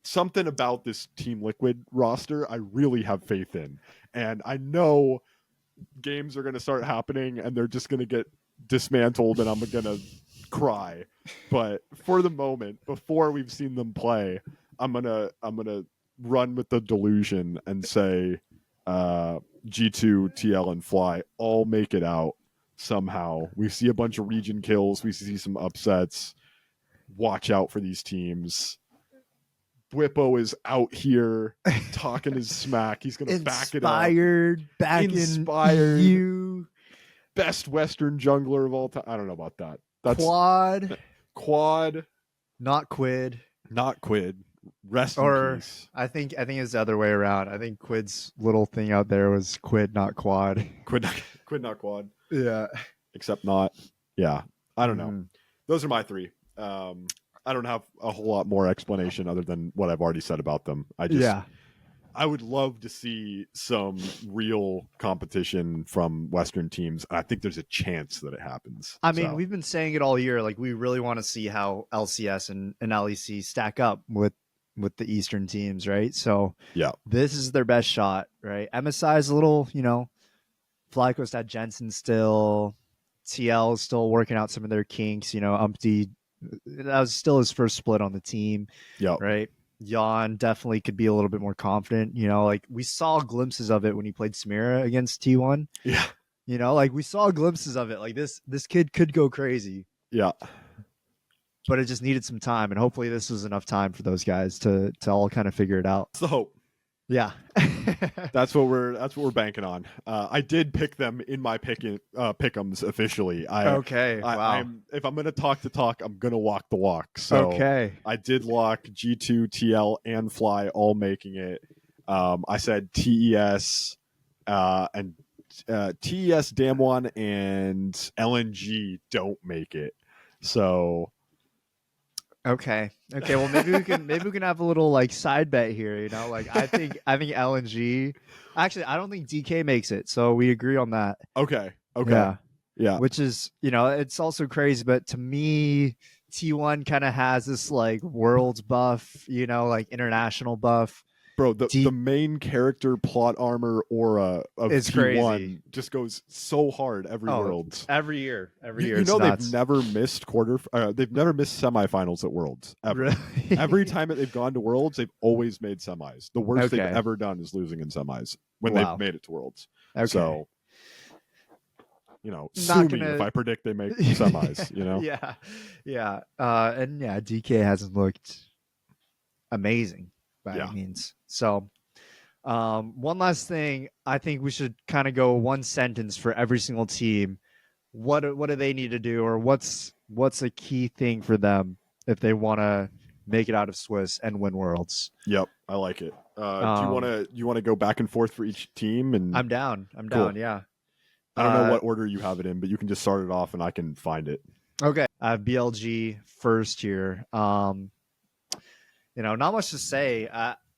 something about this Team Liquid roster I really have faith in, and I know games are going to start happening and they're just going to get dismantled and I'm going to cry, but for the moment before we've seen them play, I'm going to run with the delusion and say G2, TL and Fly all make it out somehow. We see a bunch of region kills, we see some upsets. Watch out for these teams. Whippo is out here talking his smack. He's going to back it up. Inspired. In you. Best Western jungler of all time. I don't know about that. That's Quad. Not Quid. Not Quid. Rest in peace. I think it's the other way around. I think Quid's little thing out there was Quid, not Quad. Quid, not Quad. Yeah. Except not. Yeah. I don't know. Those are my three. I don't have a whole lot more explanation other than what I've already said about them. I would love to see some real competition from Western teams. I think there's a chance that it happens. I mean, we've been saying it all year. Like, we really want to see how LCS and LEC stack up with the Eastern teams, right? So yeah, this is their best shot, right? MSI is a little, Flycoast had Jensen still. TL is still working out some of their kinks. Umpty, that was still his first split on the team. Yeah. Right. Jan definitely could be a little bit more confident. Like we saw glimpses of it when he played Samira against T1. Yeah. Like we saw glimpses of it. Like this kid could go crazy. Yeah. But it just needed some time, and hopefully this was enough time for those guys to all kind of figure it out. That's the hope. Yeah. That's what we're banking on. I did pick them in my pick'ems officially. Wow. If I'm gonna talk the talk, I'm gonna walk the walk. So okay. I did lock G2, TL, and Fly all making it. I said TES and TES, Damwon, and LNG don't make it. So Okay. Well, maybe we can have a little like side bet here. Like I think LNG. Actually, I don't think DK makes it, so we agree on that. Okay. Yeah. Which is, it's also crazy, but to me, T1 kind of has this like worlds buff, like international buff. Bro, the main character plot armor aura of it's T1 crazy. Just goes so hard every Worlds. Every year. They've never missed they've never missed semifinals at Worlds ever. Really? Every time that they've gone to Worlds, they've always made semis. The worst they've ever done is losing in semis when they've made it to Worlds. Okay. So, sue me if I predict they make semis. Yeah. And yeah, DK hasn't looked amazing by any means. So one last thing, I think we should kind of go one sentence for every single team. What do they need to do, or what's a key thing for them if they want to make it out of Swiss and win Worlds? Yep, I like it. Do you want to go back and forth for each team? And I'm down. Cool. Yeah. I don't know what order you have it in, but you can just start it off and I can find it. Okay. I have BLG first here. Not much to say.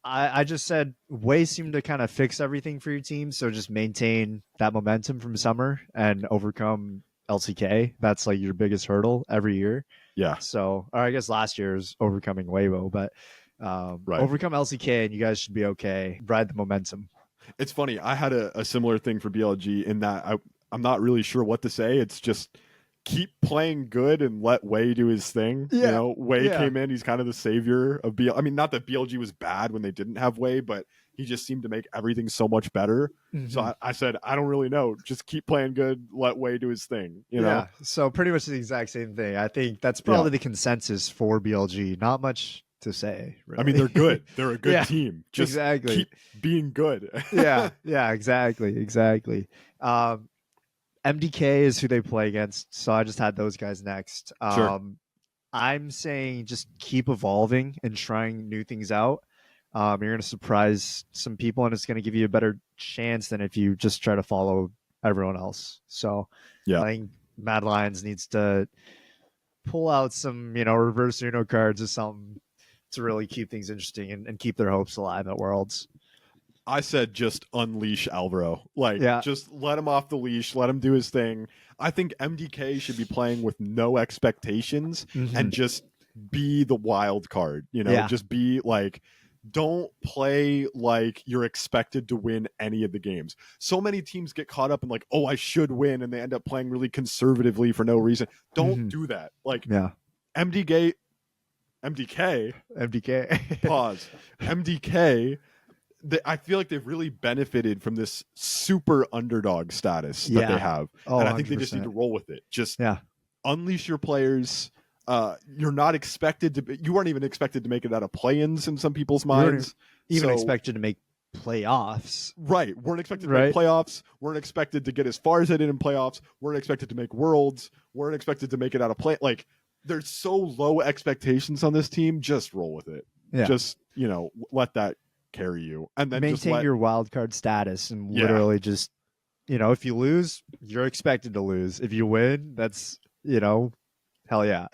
I just said Way seemed to kind of fix everything for your team, so just maintain that momentum from summer and overcome LCK. That's like your biggest hurdle every year. Yeah. So, or I guess last year is overcoming Weibo, but overcome LCK and you guys should be okay. Ride the momentum. It's funny. I had a similar thing for BLG in that I'm not really sure what to say. It's just keep playing good and let Wei do his thing. Yeah. Wei came in. He's kind of the savior of BLG. I mean, not that BLG was bad when they didn't have Wei, but he just seemed to make everything so much better. Mm-hmm. So I said, I don't really know. Just keep playing good. Let Wei do his thing. Yeah. So pretty much the exact same thing. I think that's probably the consensus for BLG. Not much to say, really. I mean, they're good. They're a good team. Just keep being good. Yeah, exactly. MDK is who they play against, so I just had those guys next. Sure. I'm saying just keep evolving and trying new things out. You're going to surprise some people, and it's going to give you a better chance than if you just try to follow everyone else. So I think Mad Lions needs to pull out some, reverse Uno cards or something to really keep things interesting and keep their hopes alive at Worlds. I said just unleash Alvaro. Like, Yeah. just let him off the leash, let him do his thing. I think MDK should be playing with no expectations and just be the wild card, Yeah. just be like, don't play like you're expected to win any of the games. So many teams get caught up in like, oh, I should win, and they end up playing really conservatively for no reason. Don't do that. Like, Yeah. MDK, MDK. pause. MDK, I feel like they've really benefited from this super underdog status that they have. Oh, and I think they just 100%. need to roll with it. Just Yeah. unleash your players. You're not expected to, you weren't even expected to make it out of play-ins in some people's minds. Even So- expected to make playoffs. Right. Weren't expected to make playoffs. Weren't expected to get as far as they did in playoffs. Weren't expected to make worlds. Weren't expected to make it out of play. Like, there's so low expectations on this team. Just roll with it. Yeah. Just, let that carry you. And then Maintain just your wild card status and Yeah. literally just, if you lose, you're expected to lose. If you win, that's, hell yeah.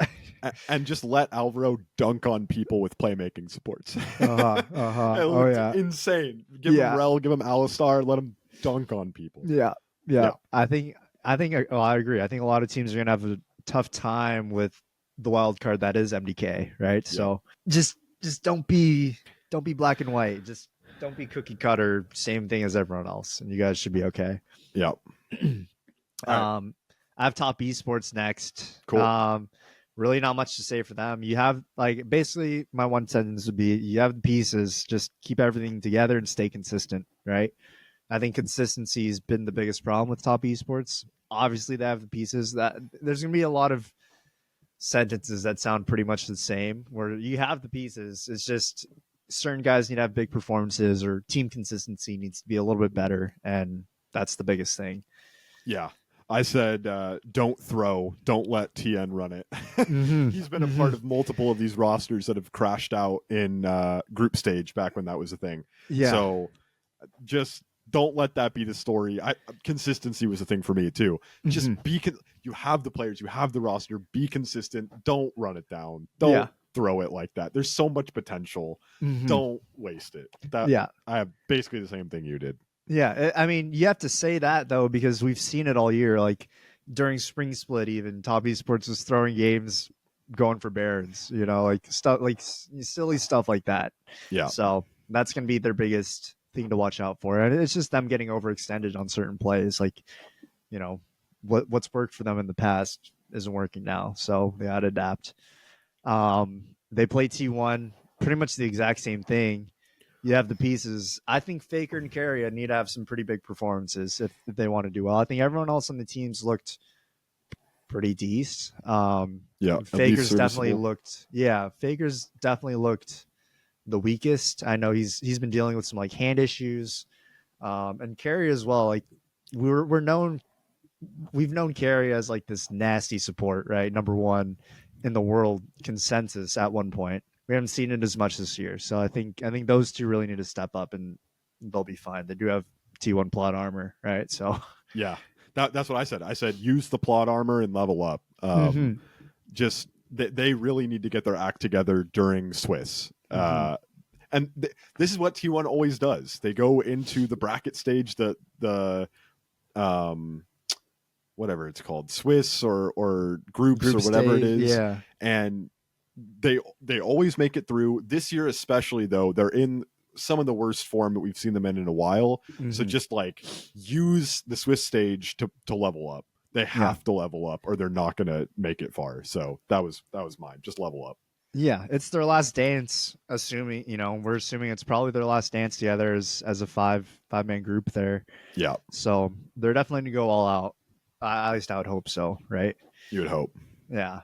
and just let Alvaro dunk on people with playmaking supports. Oh yeah. Insane. Give him Rel, give him Alistar, let him dunk on people. Yeah. Yeah. I think I agree. I think a lot of teams are gonna have a tough time with the wild card that is MDK, right? Yeah. So just don't be black and white. Just don't be cookie cutter, same thing as everyone else, and you guys should be okay. Yeah. I have Top Esports next. Cool. Really not much to say for them. You have basically my one sentence would be you have the pieces, just keep everything together and stay consistent, right? I think consistency has been the biggest problem with Top Esports. Obviously they have the pieces. That there's gonna be a lot of sentences that sound pretty much the same where you have the pieces. It's just certain guys need to have big performances or team consistency needs to be a little bit better, and that's the biggest thing. Yeah. I said, don't let TN run it. Mm-hmm. He's been a part of multiple of these rosters that have crashed out in group stage back when that was a thing. Yeah. So just don't let that be the story. Consistency was a thing for me too. Just you have the players, you have the roster, be consistent. Don't run it down. Don't throw it like that. There's so much potential. Don't waste it. I have basically the same thing you did. Yeah, I mean, you have to say that though because we've seen it all year. Like during spring split, even Top Esports was throwing games, going for Barons. Like stuff like silly stuff like that. Yeah. So that's gonna be their biggest thing to watch out for, and it's just them getting overextended on certain plays. Like, what's worked for them in the past isn't working now, so they got to adapt. They play T1, pretty much the exact same thing. You have the pieces. I think Faker and Carrier need to have some pretty big performances if they want to do well. I think everyone else on the teams looked pretty decent. Faker's definitely looked. Yeah, Faker's definitely looked the weakest. I know he's been dealing with some hand issues, and Carrier as well. Like we've known Carrier as this nasty support, right? Number one in the world consensus at one point. We haven't seen it as much this year, so I think those two really need to step up, and they'll be fine. They do have T1 plot armor, right? So yeah, that's what I said. I said use the plot armor and level up. Just they really need to get their act together during Swiss. And this is what T1 always does. They go into the bracket stage, the whatever it's called, Swiss or groups or whatever it is, and they always make it through. This year especially, though, they're in some of the worst form that we've seen them in a while. So just use the Swiss stage to level up. They have to level up or they're not going to make it far. So that was mine. Just level up. Yeah, it's their last dance. Assuming we're assuming it's probably their last dance together as a five-man group there. Yeah. So they're definitely going to go all out. At least I would hope so, right? You would hope. Yeah.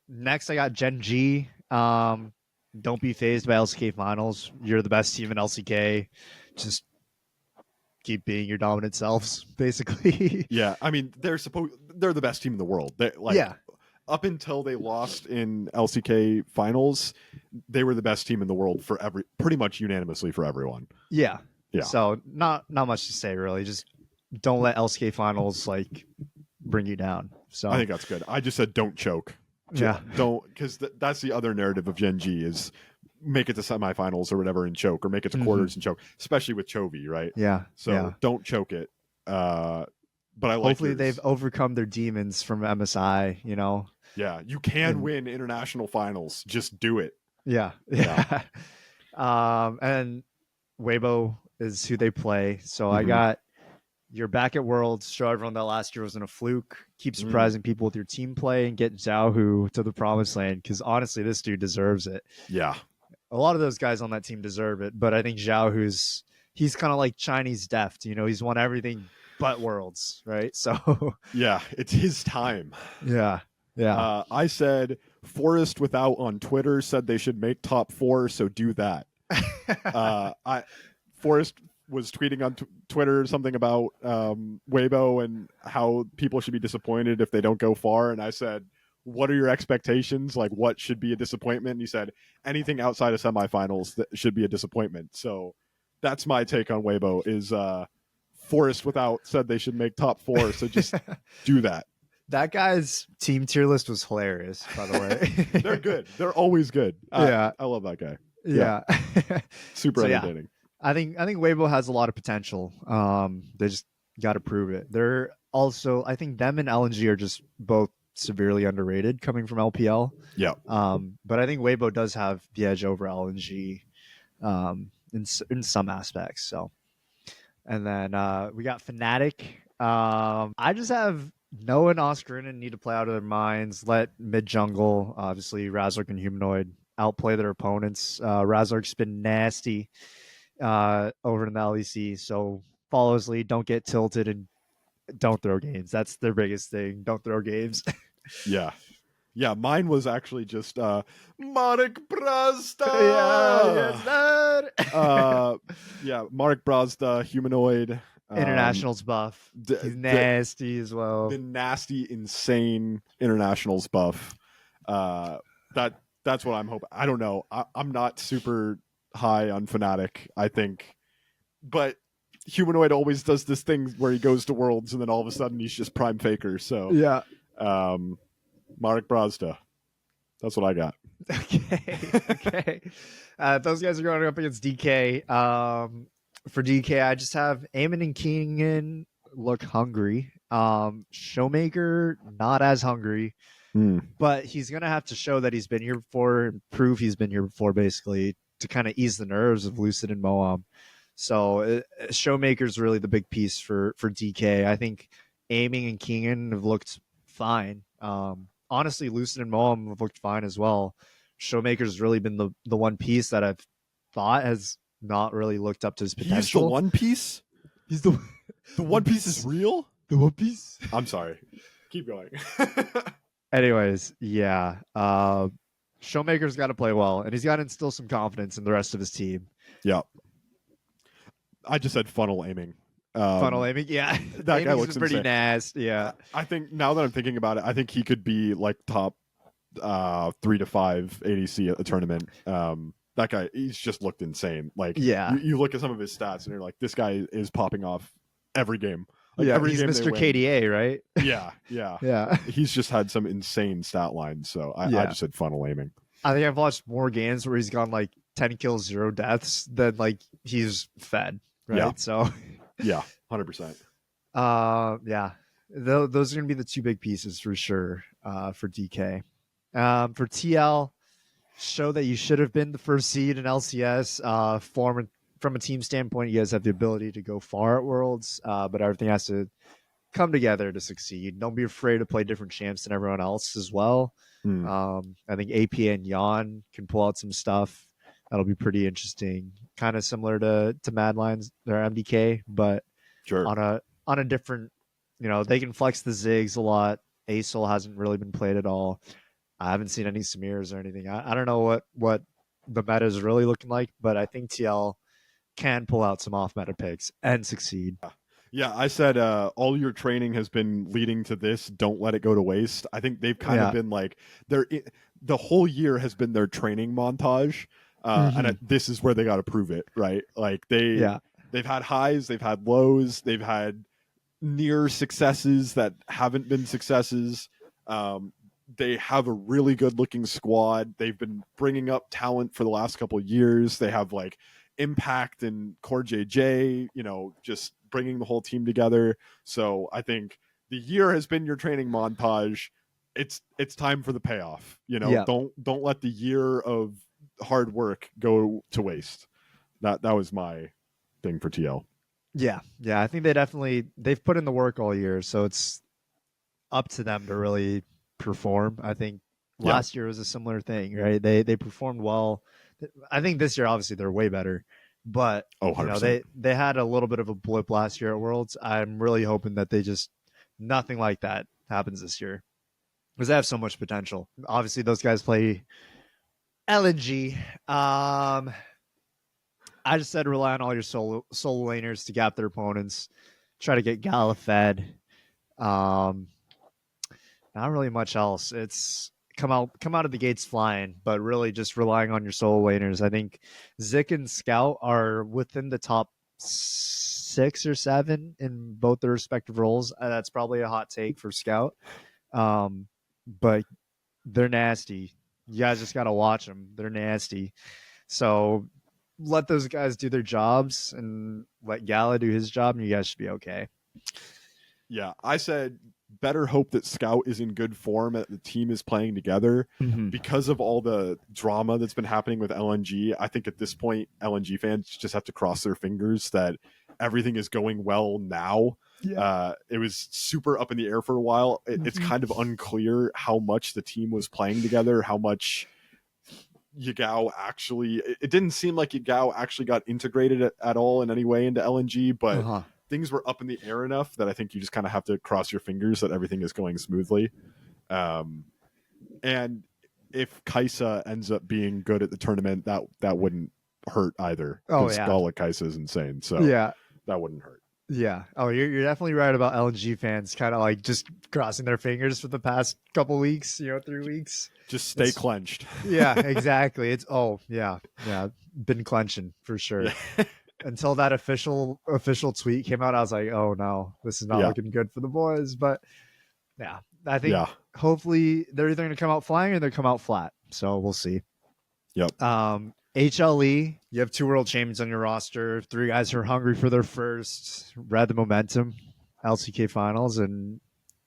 Next I got Gen G. Don't be phased by LCK finals. You're the best team in LCK. Just keep being your dominant selves, basically. Yeah, I mean they're the best team in the world. Up until they lost in LCK finals, they were the best team in the world for pretty much unanimously for everyone. Yeah. Yeah. So not much to say really. Just don't let LCK finals bring you down. So I think that's good. I just said don't choke. Yeah. Don't, because that's the other narrative of Gen G is make it to semifinals or whatever and choke, or make it to quarters and choke, especially with Chovy, right? Yeah. So don't choke it. But I like hopefully yours. they've overcome their demons from MSI, you know. Yeah, you can win international finals. Just do it. Yeah. And Weibo is who they play. So I got you're back at Worlds. Show everyone that last year wasn't a fluke. Keep surprising people with your team play and get Zhao Hu to the promised land, because honestly, this dude deserves it. Yeah. A lot of those guys on that team deserve it, but I think Zhao Hu's he's kind of like Chinese deft. You know, he's won everything but Worlds, right? So yeah, it's his time. Yeah. I said Forest Without on Twitter said they should make top 4, so do that. Forrest was tweeting on Twitter something about Weibo and how people should be disappointed if they don't go far, and I said, what are your expectations? Like, what should be a disappointment? And he said, anything outside of semifinals that should be a disappointment. So that's my take on Weibo is Forest Without said they should make top 4, so just do that. That guy's team tier list was hilarious, by the way. They're good. They're always good. Yeah. I love that guy. Yeah. Super entertaining. I think Weibo has a lot of potential. They just got to prove it. They're also, I think them and LNG are just both severely underrated coming from LPL. Yeah. But I think Weibo does have the edge over LNG in some aspects. So, and then we got Fnatic. I just have Noah and Oscarina need to play out of their minds. Let mid jungle, obviously Razork and Humanoid, outplay their opponents. Razork's been nasty over in the LEC, so follow his lead. Don't get tilted and don't throw games. That's their biggest thing. Don't throw games. Yeah. Mine was actually just Marek Brazda. Marek Brazda, Humanoid. Internationals buff. He's nasty as well. The nasty, insane internationals buff. That's what I'm hoping. I don't know. I'm not super high on Fnatic, I think, but Humanoid always does this thing where he goes to Worlds and then all of a sudden he's just Prime Faker. So yeah, Marek Brazda. That's what I got. Okay. Those guys are going up against DK. For DK, I just have Eamon and Keenan look hungry. Showmaker, not as hungry. But he's going to have to show that he's been here before and prove he's been here before, basically, to kind of ease the nerves of Lucid and Moam. So Showmaker's really the big piece for DK. I think Aiming and Keenan have looked fine. Honestly, Lucid and Moam have looked fine as well. Showmaker's really been the one piece that I've thought has not really looked up to his potential. He's the one piece? He's the one piece is real? The one piece? I'm sorry. Keep going. Anyways, yeah. Showmaker's got to play well, and he's got to instill some confidence in the rest of his team. Yeah. I just said funnel aiming. Funnel aiming, yeah. That guy looks pretty insane. nasty, yeah. I think now that I'm thinking about it, I think he could be like top 3 to 5 ADC at the tournament. That guy, he's just looked insane. Like, yeah. You look at some of his stats and you're like, this guy is popping off every game. Like, yeah, every he's game Mr. KDA, right? Yeah. He's just had some insane stat lines. So I just said funnel aiming. I think I've watched more games where he's gone like 10 kills, 0 deaths than like he's fed, right? Yeah. So, yeah, 100%. Yeah. Those are going to be the two big pieces for sure for DK. For TL, show that you should have been the first seed in LCS. From a team standpoint, you guys have the ability to go far at Worlds, but everything has to come together to succeed. Don't be afraid to play different champs than everyone else as well. I think AP and Yon can pull out some stuff that'll be pretty interesting. Kind of similar to Mad Lions or MDK, but sure. on a different, they can flex the Ziggs a lot. Acel hasn't really been played at all. I haven't seen any Samirs or anything. I don't know what the meta is really looking like, but I think TL can pull out some off meta picks and succeed. Yeah, I said all your training has been leading to this. Don't let it go to waste. I think they've kind of been like the whole year has been their training montage, and this is where they got to prove it, right? Like they've had highs, they've had lows, they've had near successes that haven't been successes. They have a really good looking squad. They've been bringing up talent for the last couple of years. They have like Impact and Core JJ, just bringing the whole team together. So I think the year has been your training montage. It's time for the payoff. Yeah. Don't let the year of hard work go to waste. That was my thing for TL. Yeah. I think they've put in the work all year, so it's up to them to really perform. I think last year was a similar thing, right? They performed well. I think this year, obviously, they're way better. But 100%. they had a little bit of a blip last year at Worlds. I'm really hoping that nothing like that happens this year, because they have so much potential. Obviously, those guys play LNG. I just said rely on all your solo laners to gap their opponents. Try to get Gala fed. Not really much else. It's come out of the gates flying, but really just relying on your solo laners. I think Zik and Scout are within the top 6 or 7 in both their respective roles. That's probably a hot take for Scout, but they're nasty. You guys just gotta watch them. They're nasty. So let those guys do their jobs and let Gala do his job, and you guys should be okay. Yeah, I said better hope that Scout is in good form, that the team is playing together because of all the drama that's been happening with LNG. I think at this point, LNG fans just have to cross their fingers that everything is going well now. Yeah. It was super up in the air for a while. It's kind of unclear how much the team was playing together, how much Yagao actually, it didn't seem like Yagao actually got integrated at all in any way into LNG, but things were up in the air enough that I think you just kind of have to cross your fingers that everything is going smoothly. And if Kaisa ends up being good at the tournament, that wouldn't hurt either. Because Skull Kaisa is insane. So that wouldn't hurt. Yeah. Oh, you're definitely right about LNG fans kind of like just crossing their fingers for the past couple weeks, 3 weeks. Just stay clenched. Yeah, exactly. Been clenching for sure. Yeah. Until that official tweet came out, I was like, oh no, this is not looking good for the boys. But yeah, I think hopefully they're either going to come out flying or they're come out flat. So we'll see. Yep. HLE, you have 2 world champions on your roster, 3 guys who are hungry for their first, read the momentum, LCK finals, and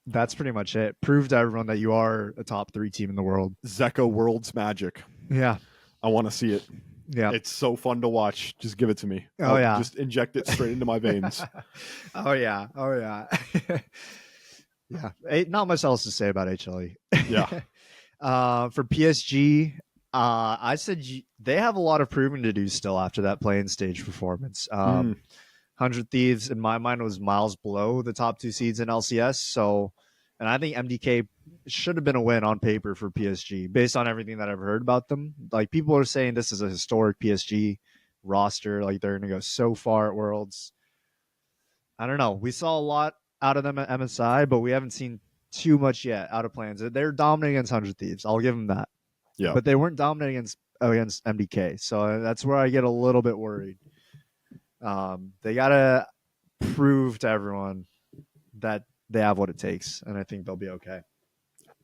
that's pretty much it. Prove to everyone that you are a top 3 team in the world. Zeko World's magic. Yeah. I want to see it. Yeah. It's so fun to watch. Just give it to me. I'll just inject it straight into my veins. Oh yeah. Yeah. Not much else to say about HLE. Yeah. For PSG, I said they have a lot of proving to do still after that playing stage performance. 100 Thieves, in my mind, was miles below the top 2 seeds in LCS. So, and I think MDK should have been a win on paper for PSG based on everything that I've heard about them. Like, people are saying this is a historic PSG roster. Like, they're going to go so far at Worlds. I don't know. We saw a lot out of them at MSI, but we haven't seen too much yet out of plans. They're dominating against 100 Thieves. I'll give them that. Yeah. But they weren't dominating against MDK. So that's where I get a little bit worried. They got to prove to everyone that they have what it takes, and I think they'll be okay.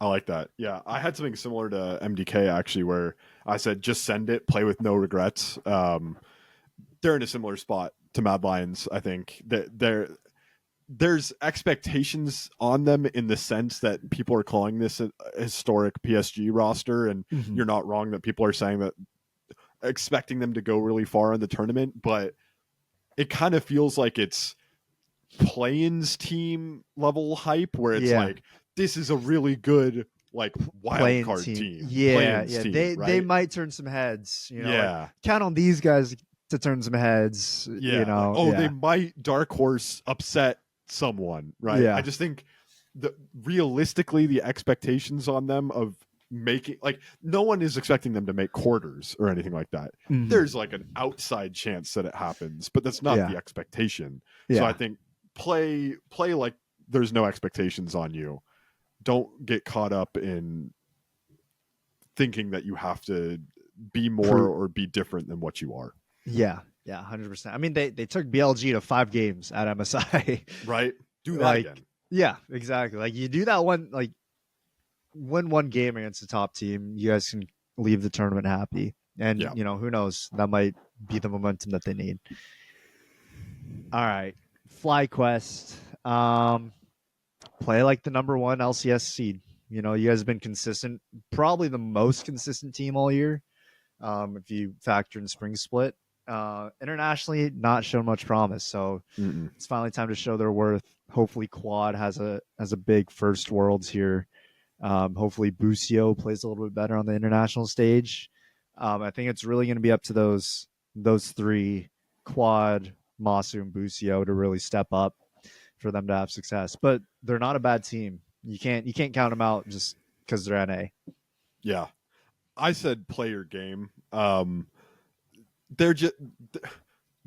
I like that. Yeah, I had something similar to MDK, actually, where I said, just send it, play with no regrets. They're in a similar spot to Mad Lions, I think. There's expectations on them in the sense that people are calling this a historic PSG roster, and you're not wrong that people are saying that, expecting them to go really far in the tournament, but it kind of feels like it's play-ins team level hype, where it's like, this is a really good wild card team. Yeah, team, they might turn some heads. Like, count on these guys to turn some heads. Yeah. They might dark horse upset someone, right? Yeah. I just think realistically, the expectations on them of making, no one is expecting them to make quarters or anything like that. There's an outside chance that it happens, but that's not the expectation. So I think play like there's no expectations on you. Don't get caught up in thinking that you have to be more or be different than what you are. Yeah, 100%. I mean, they took BLG to 5 games at MSI. Right? Do that again. Yeah, exactly. You do that one, win one game against the top team, you guys can leave the tournament happy. And Yeah. who knows? That might be the momentum that they need. All right, FlyQuest. Play like the number one LCS seed. You guys have been consistent, probably the most consistent team all year. If you factor in spring split, internationally, not shown much promise. So it's finally time to show their worth. Hopefully, Quad has a big first Worlds here. Hopefully, Busio plays a little bit better on the international stage. I think it's really going to be up to those three, Quad, Masu, and Busio, to really step up for them to have success. But they're not a bad team. You can't count them out just because they're NA. Yeah. I said play your game. They're just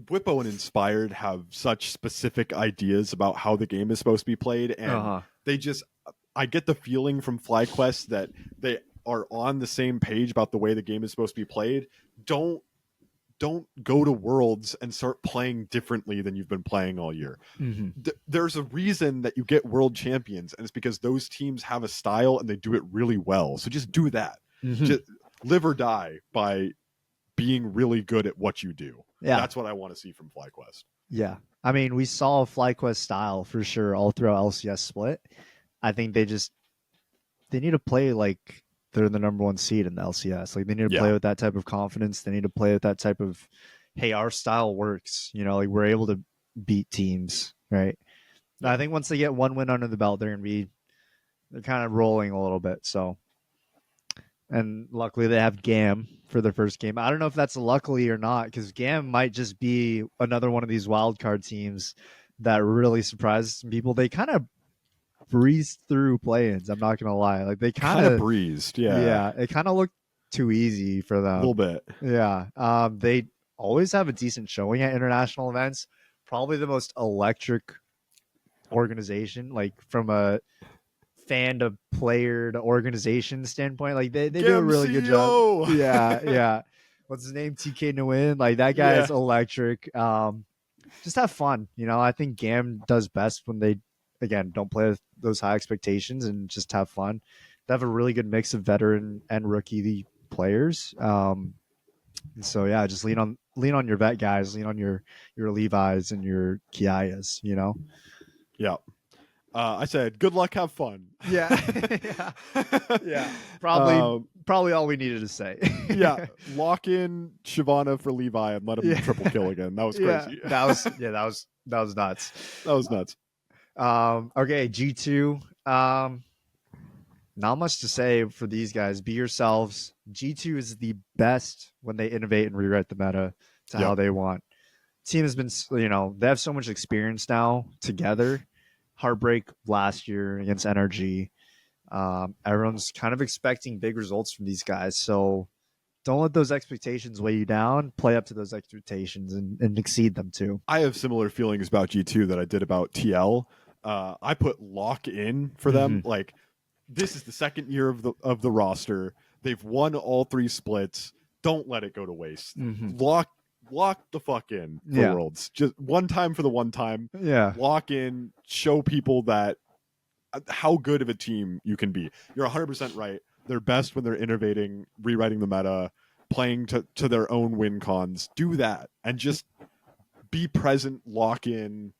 Whippo and Inspired have such specific ideas about how the game is supposed to be played, and they just, I get the feeling from FlyQuest that they are on the same page about the way the game is supposed to be played. Don't go to Worlds and start playing differently than you've been playing all year. There's a reason that you get world champions, and it's because those teams have a style and they do it really well. So just do that. Just live or die by being really good at what you do. Yeah. That's what I want to see from FlyQuest. Yeah. I mean, we saw FlyQuest style for sure all throughout LCS split. I think they need to play like they're the number one seed in the LCS. Like, they need to play with that type of confidence. They need to play with that type of, hey, our style works. Like, we're able to beat teams, right? I think once they get one win under the belt, they're kind of rolling a little bit. So, and luckily they have GAM for their first game. I don't know if that's luckily or not, because GAM might just be another one of these wild card teams that really surprises some people. They kind of breezed through play-ins. I'm not gonna lie, like they kind of breezed. Yeah, it kind of looked too easy for them a little bit. Yeah. They always have a decent showing at international events. Probably the most electric organization, like from a fan to player to organization standpoint. Like they do a really good job. Yeah. What's his name? TK Nguyen. Like that guy is electric. Just have fun. I think GAM does best when they, again, don't play with those high expectations and just have fun. They have a really good mix of veteran and rookie players. So yeah, just lean on your vet guys, lean on your Levi's and your Kiayas, Yeah. I said, good luck, have fun. Yeah. Probably all we needed to say. Yeah. Lock in Shyvana for Levi and let him triple kill again. That was crazy. That was nuts. That was nuts. Okay, G2. Not much to say for these guys. Be yourselves. G2 is the best when they innovate and rewrite the meta to how they want. Team has been, they have so much experience now together. Heartbreak last year against NRG. Everyone's kind of expecting big results from these guys. So don't let those expectations weigh you down. Play up to those expectations and exceed them too. I have similar feelings about G2 that I did about TL. I put lock in for them. Like, this is the second year of the roster. They've won all three splits. Don't let it go to waste. Lock the fuck in for Worlds. Just one time for the one time. Yeah. Lock in. Show people that how good of a team you can be. You're 100% right. They're best when they're innovating, rewriting the meta, playing to their own win cons. Do that and just be present. Lock in.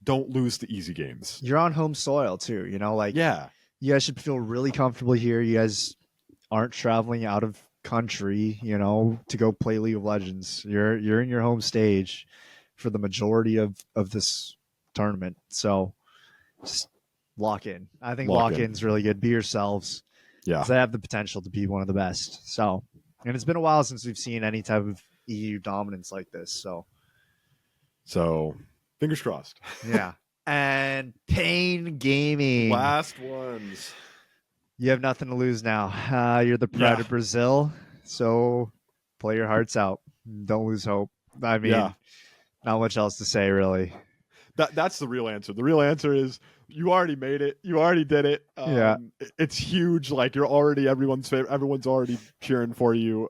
Don't lose the easy games. You're on home soil too. You guys should feel really comfortable here. You guys aren't traveling out of country, to go play League of Legends. You're in your home stage for the majority of this tournament. So just lock in. I think lock in's really good. Be yourselves. Yeah. They have the potential to be one of the best. So, and it's been a while since we've seen any type of EU dominance like this. So fingers crossed. Yeah. And Pain Gaming. Last ones. You have nothing to lose now. You're the pride of Brazil, so play your hearts out. Don't lose hope. I mean, not much else to say, really. That's the real answer. The real answer is you already made it. You already did it. It's huge. Like, you're already everyone's favorite. Everyone's already cheering for you.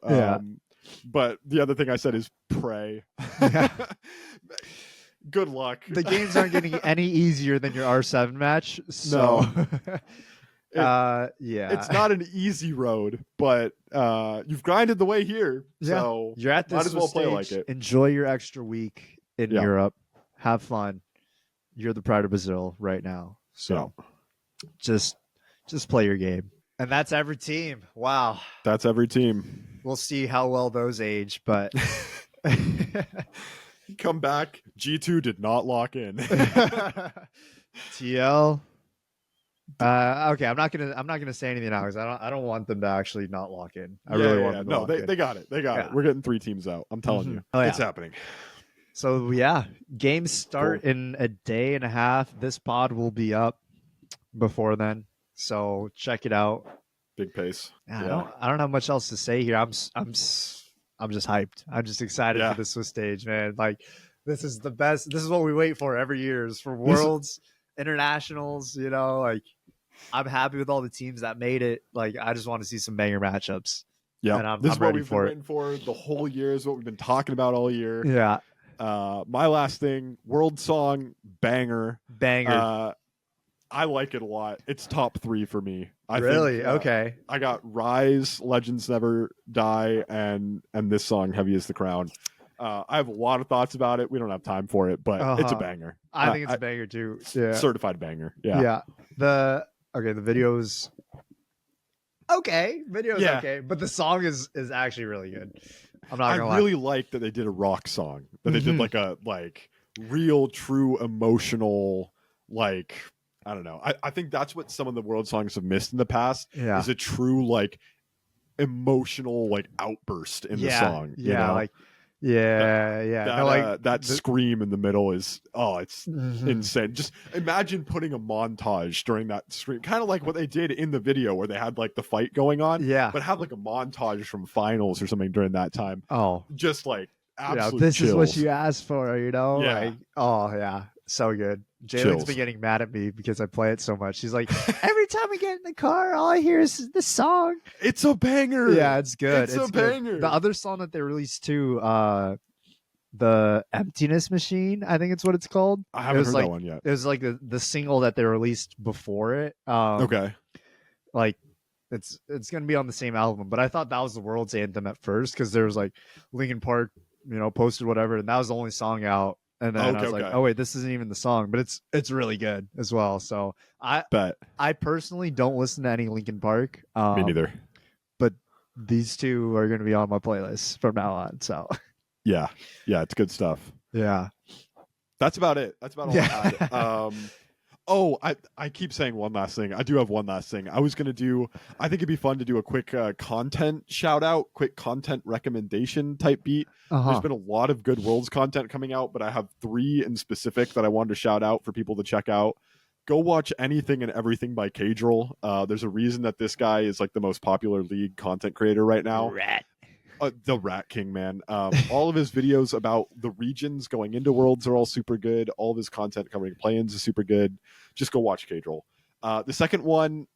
But the other thing I said is pray. Good luck. The games aren't getting any easier than your R7 match. So. No. Yeah. It's not an easy road, but you've grinded the way here, Yeah. so You're at this might as well play stage. like it. Enjoy your extra week in Yeah. Europe. Have fun. You're the pride of Brazil right now. So just play your game. And that's every team. Wow. That's every team. We'll see how well those age, but Come back. G2 did not lock in. TL. Okay, I'm not gonna say anything now because I don't want them to actually not lock in. I really want them to no, lock in. they got it. They got it. We're getting 3 teams out. I'm telling you. Oh, yeah. It's happening. So yeah, games start in a day and a half. This pod will be up before then, so check it out. Big pace. Yeah. I don't have much else to say here. I'm just hyped. I'm just excited for this Swiss stage, man. Like this is the best. This is what we wait for every year is for Worlds, internationals. You know, like I'm happy with all the teams that made it. Like I just want to see some banger matchups. Yeah, and this is what we've been for waiting for the whole year. Is what we've been talking about all year. Yeah. My last thing, world song banger. I like it a lot. It's top 3 for me. Really? Okay. I got Rise, Legends Never Die, and this song, Heavy as the Crown. I have a lot of thoughts about it. We don't have time for it, but it's a banger. I think it's a banger too. Yeah. Certified banger. Yeah. Yeah. The video's okay. Okay, but the song is actually really good. I'm not gonna lie. I really like that they did a rock song. That they did like a real, true, emotional, like I don't know. I think that's what some of the world songs have missed in the past. Yeah. Is a true emotional outburst in the song. Yeah. You know? That scream in the middle is it's insane. Just imagine putting a montage during that scream, kind of like what they did in the video where they had the fight going on. Yeah. But have a montage from finals or something during that time. Oh, just absolute this chills. is what you asked for, you know? Yeah. So good. Jalen's been getting mad at me because I play it so much. She's like, every time I get in the car, all I hear is this song. It's a banger. Yeah, it's good. It's a banger. The other song that they released too, the Emptiness Machine, I think it's what it's called. I haven't heard that one yet. It was the single that they released before it. Okay. It's gonna be on the same album, but I thought that was the World's anthem at first because there was Linkin Park, posted whatever, and that was the only song out. And then I was like, oh wait, this isn't even the song, but it's really good as well. So I personally don't listen to any Linkin Park. Me neither. But these two are going to be on my playlist from now on. So yeah, it's good stuff. Yeah, that's about it. That's about all I had. I keep saying one last thing. I do have one last thing. I think it'd be fun to do a quick content shout out, quick content recommendation type beat. There's been a lot of good Worlds content coming out, but I have 3 in specific that I wanted to shout out for people to check out. Go watch anything and everything by Cadril. There's a reason that this guy is the most popular League content creator right now. The Rat King, man. All of his videos about the regions going into Worlds are all super good. All of his content covering play-ins is super good. Just go watch Cadril. The second one,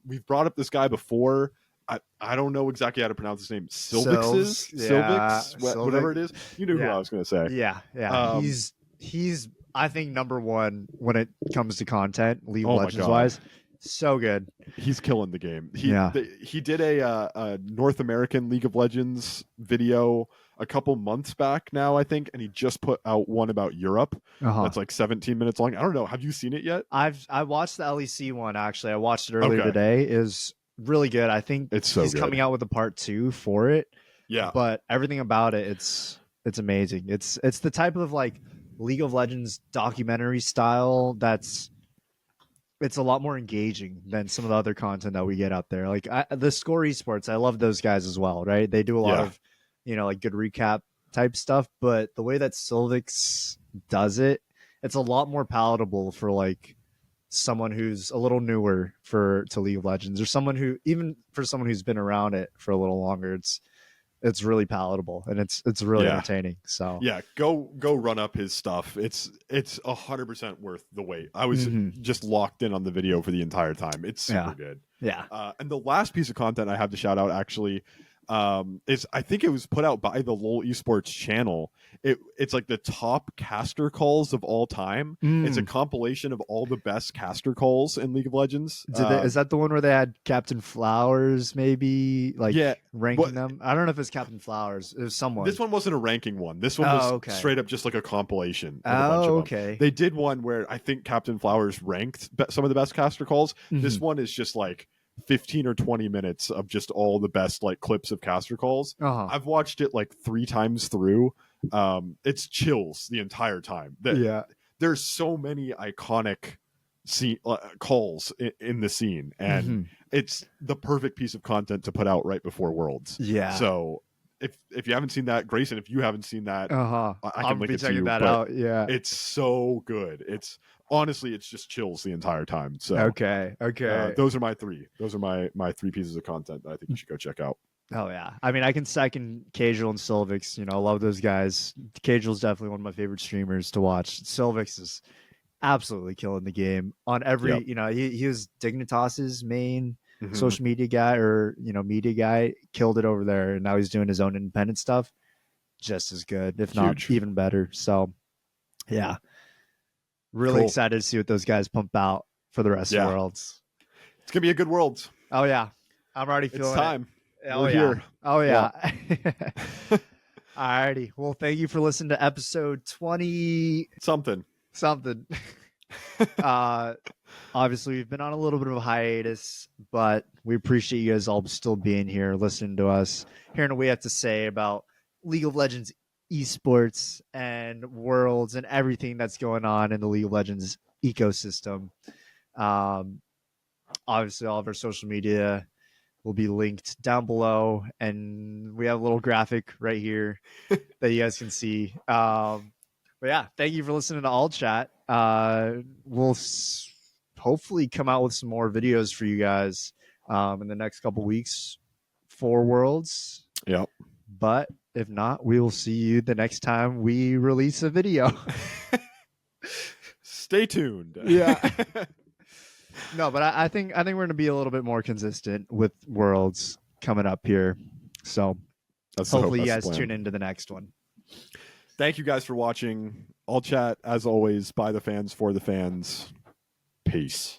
we've brought up this guy before. I don't know exactly how to pronounce his name. Silvix, whatever it is. You knew who I was going to say. Yeah. He's I think number 1 when it comes to content, League of Legends wise. So good. He's killing the game. He did a North American League of Legends video a couple months back now, I think, and he just put out one about Europe. That's 17 minutes long. I don't know. Have you seen it yet? I watched the LEC one actually. I watched it earlier today. It is really good. I think he's coming out with a part 2 for it. Yeah. But everything about it, it's amazing. It's the type of League of Legends documentary style it's a lot more engaging than some of the other content that we get out there. The Score Esports, I love those guys as well, right? They do a lot of, good recap type stuff, but the way that Silvix does it, it's a lot more palatable for someone who's a little newer to League of Legends, or someone who's been around it for a little longer. It's really palatable and it's really entertaining. So go run up his stuff. It's 100% worth the wait. I was just locked in on the video for the entire time. It's super good. Yeah. And the last piece of content I have to shout out, actually, It's I think it was put out by the LoL esports channel. It's like the top caster calls of all time. It's a compilation of all the best caster calls in League of Legends. Is that the one where they had Captain Flowers maybe like Yeah, ranking but them? I don't know if it's Captain Flowers. It was someone. this one wasn't a ranking one. This one was straight up just like a compilation of a bunch of them. Okay. They did one where I think Captain Flowers ranked some of the best caster calls. This one is just like 15 or 20 minutes of just all the best like clips of caster calls. I've watched it like 3 times through. It's chills the entire time. There's so many iconic calls in the scene, and it's the perfect piece of content to put out right before Worlds. So if you haven't seen that, Grayson, if you haven't seen that, I can link it to you. That out. Yeah, it's so good. It's honestly, it's just chills the entire time. So okay. Those are my 3. Those are my 3 pieces of content that I think you should go check out. Oh yeah, I mean, I can second Casual and Sylvix. You know, I love those guys. Casual is definitely one of my favorite streamers to watch. Sylvix is absolutely killing the game on every. You know, he was Dignitas's main social media guy or media guy. Killed it over there, and now he's doing his own independent stuff. Just as good, if not even better. So, yeah, really excited to see what those guys pump out for the rest of Worlds. It's gonna be a good Worlds. Oh yeah, I'm already feeling it's time. We're here. Oh yeah. Alrighty. Well, thank you for listening to episode 20 something. Obviously we've been on a little bit of a hiatus, but we appreciate you guys all still being here, listening to us, hearing what we have to say about League of Legends esports and Worlds and everything that's going on in the League of Legends ecosystem. Obviously all of our social media will be linked down below, and we have a little graphic right here that you guys can see. But yeah, thank you for listening to All Chat. We'll hopefully come out with some more videos for you guys in the next couple weeks for Worlds. Yep. But if not, we will see you the next time we release a video. Stay tuned. Yeah. No, but I think we're going to be a little bit more consistent with Worlds coming up here. So hopefully you guys tune into the next one. Thank you guys for watching. All Chat, as always, by the fans, for the fans. Peace.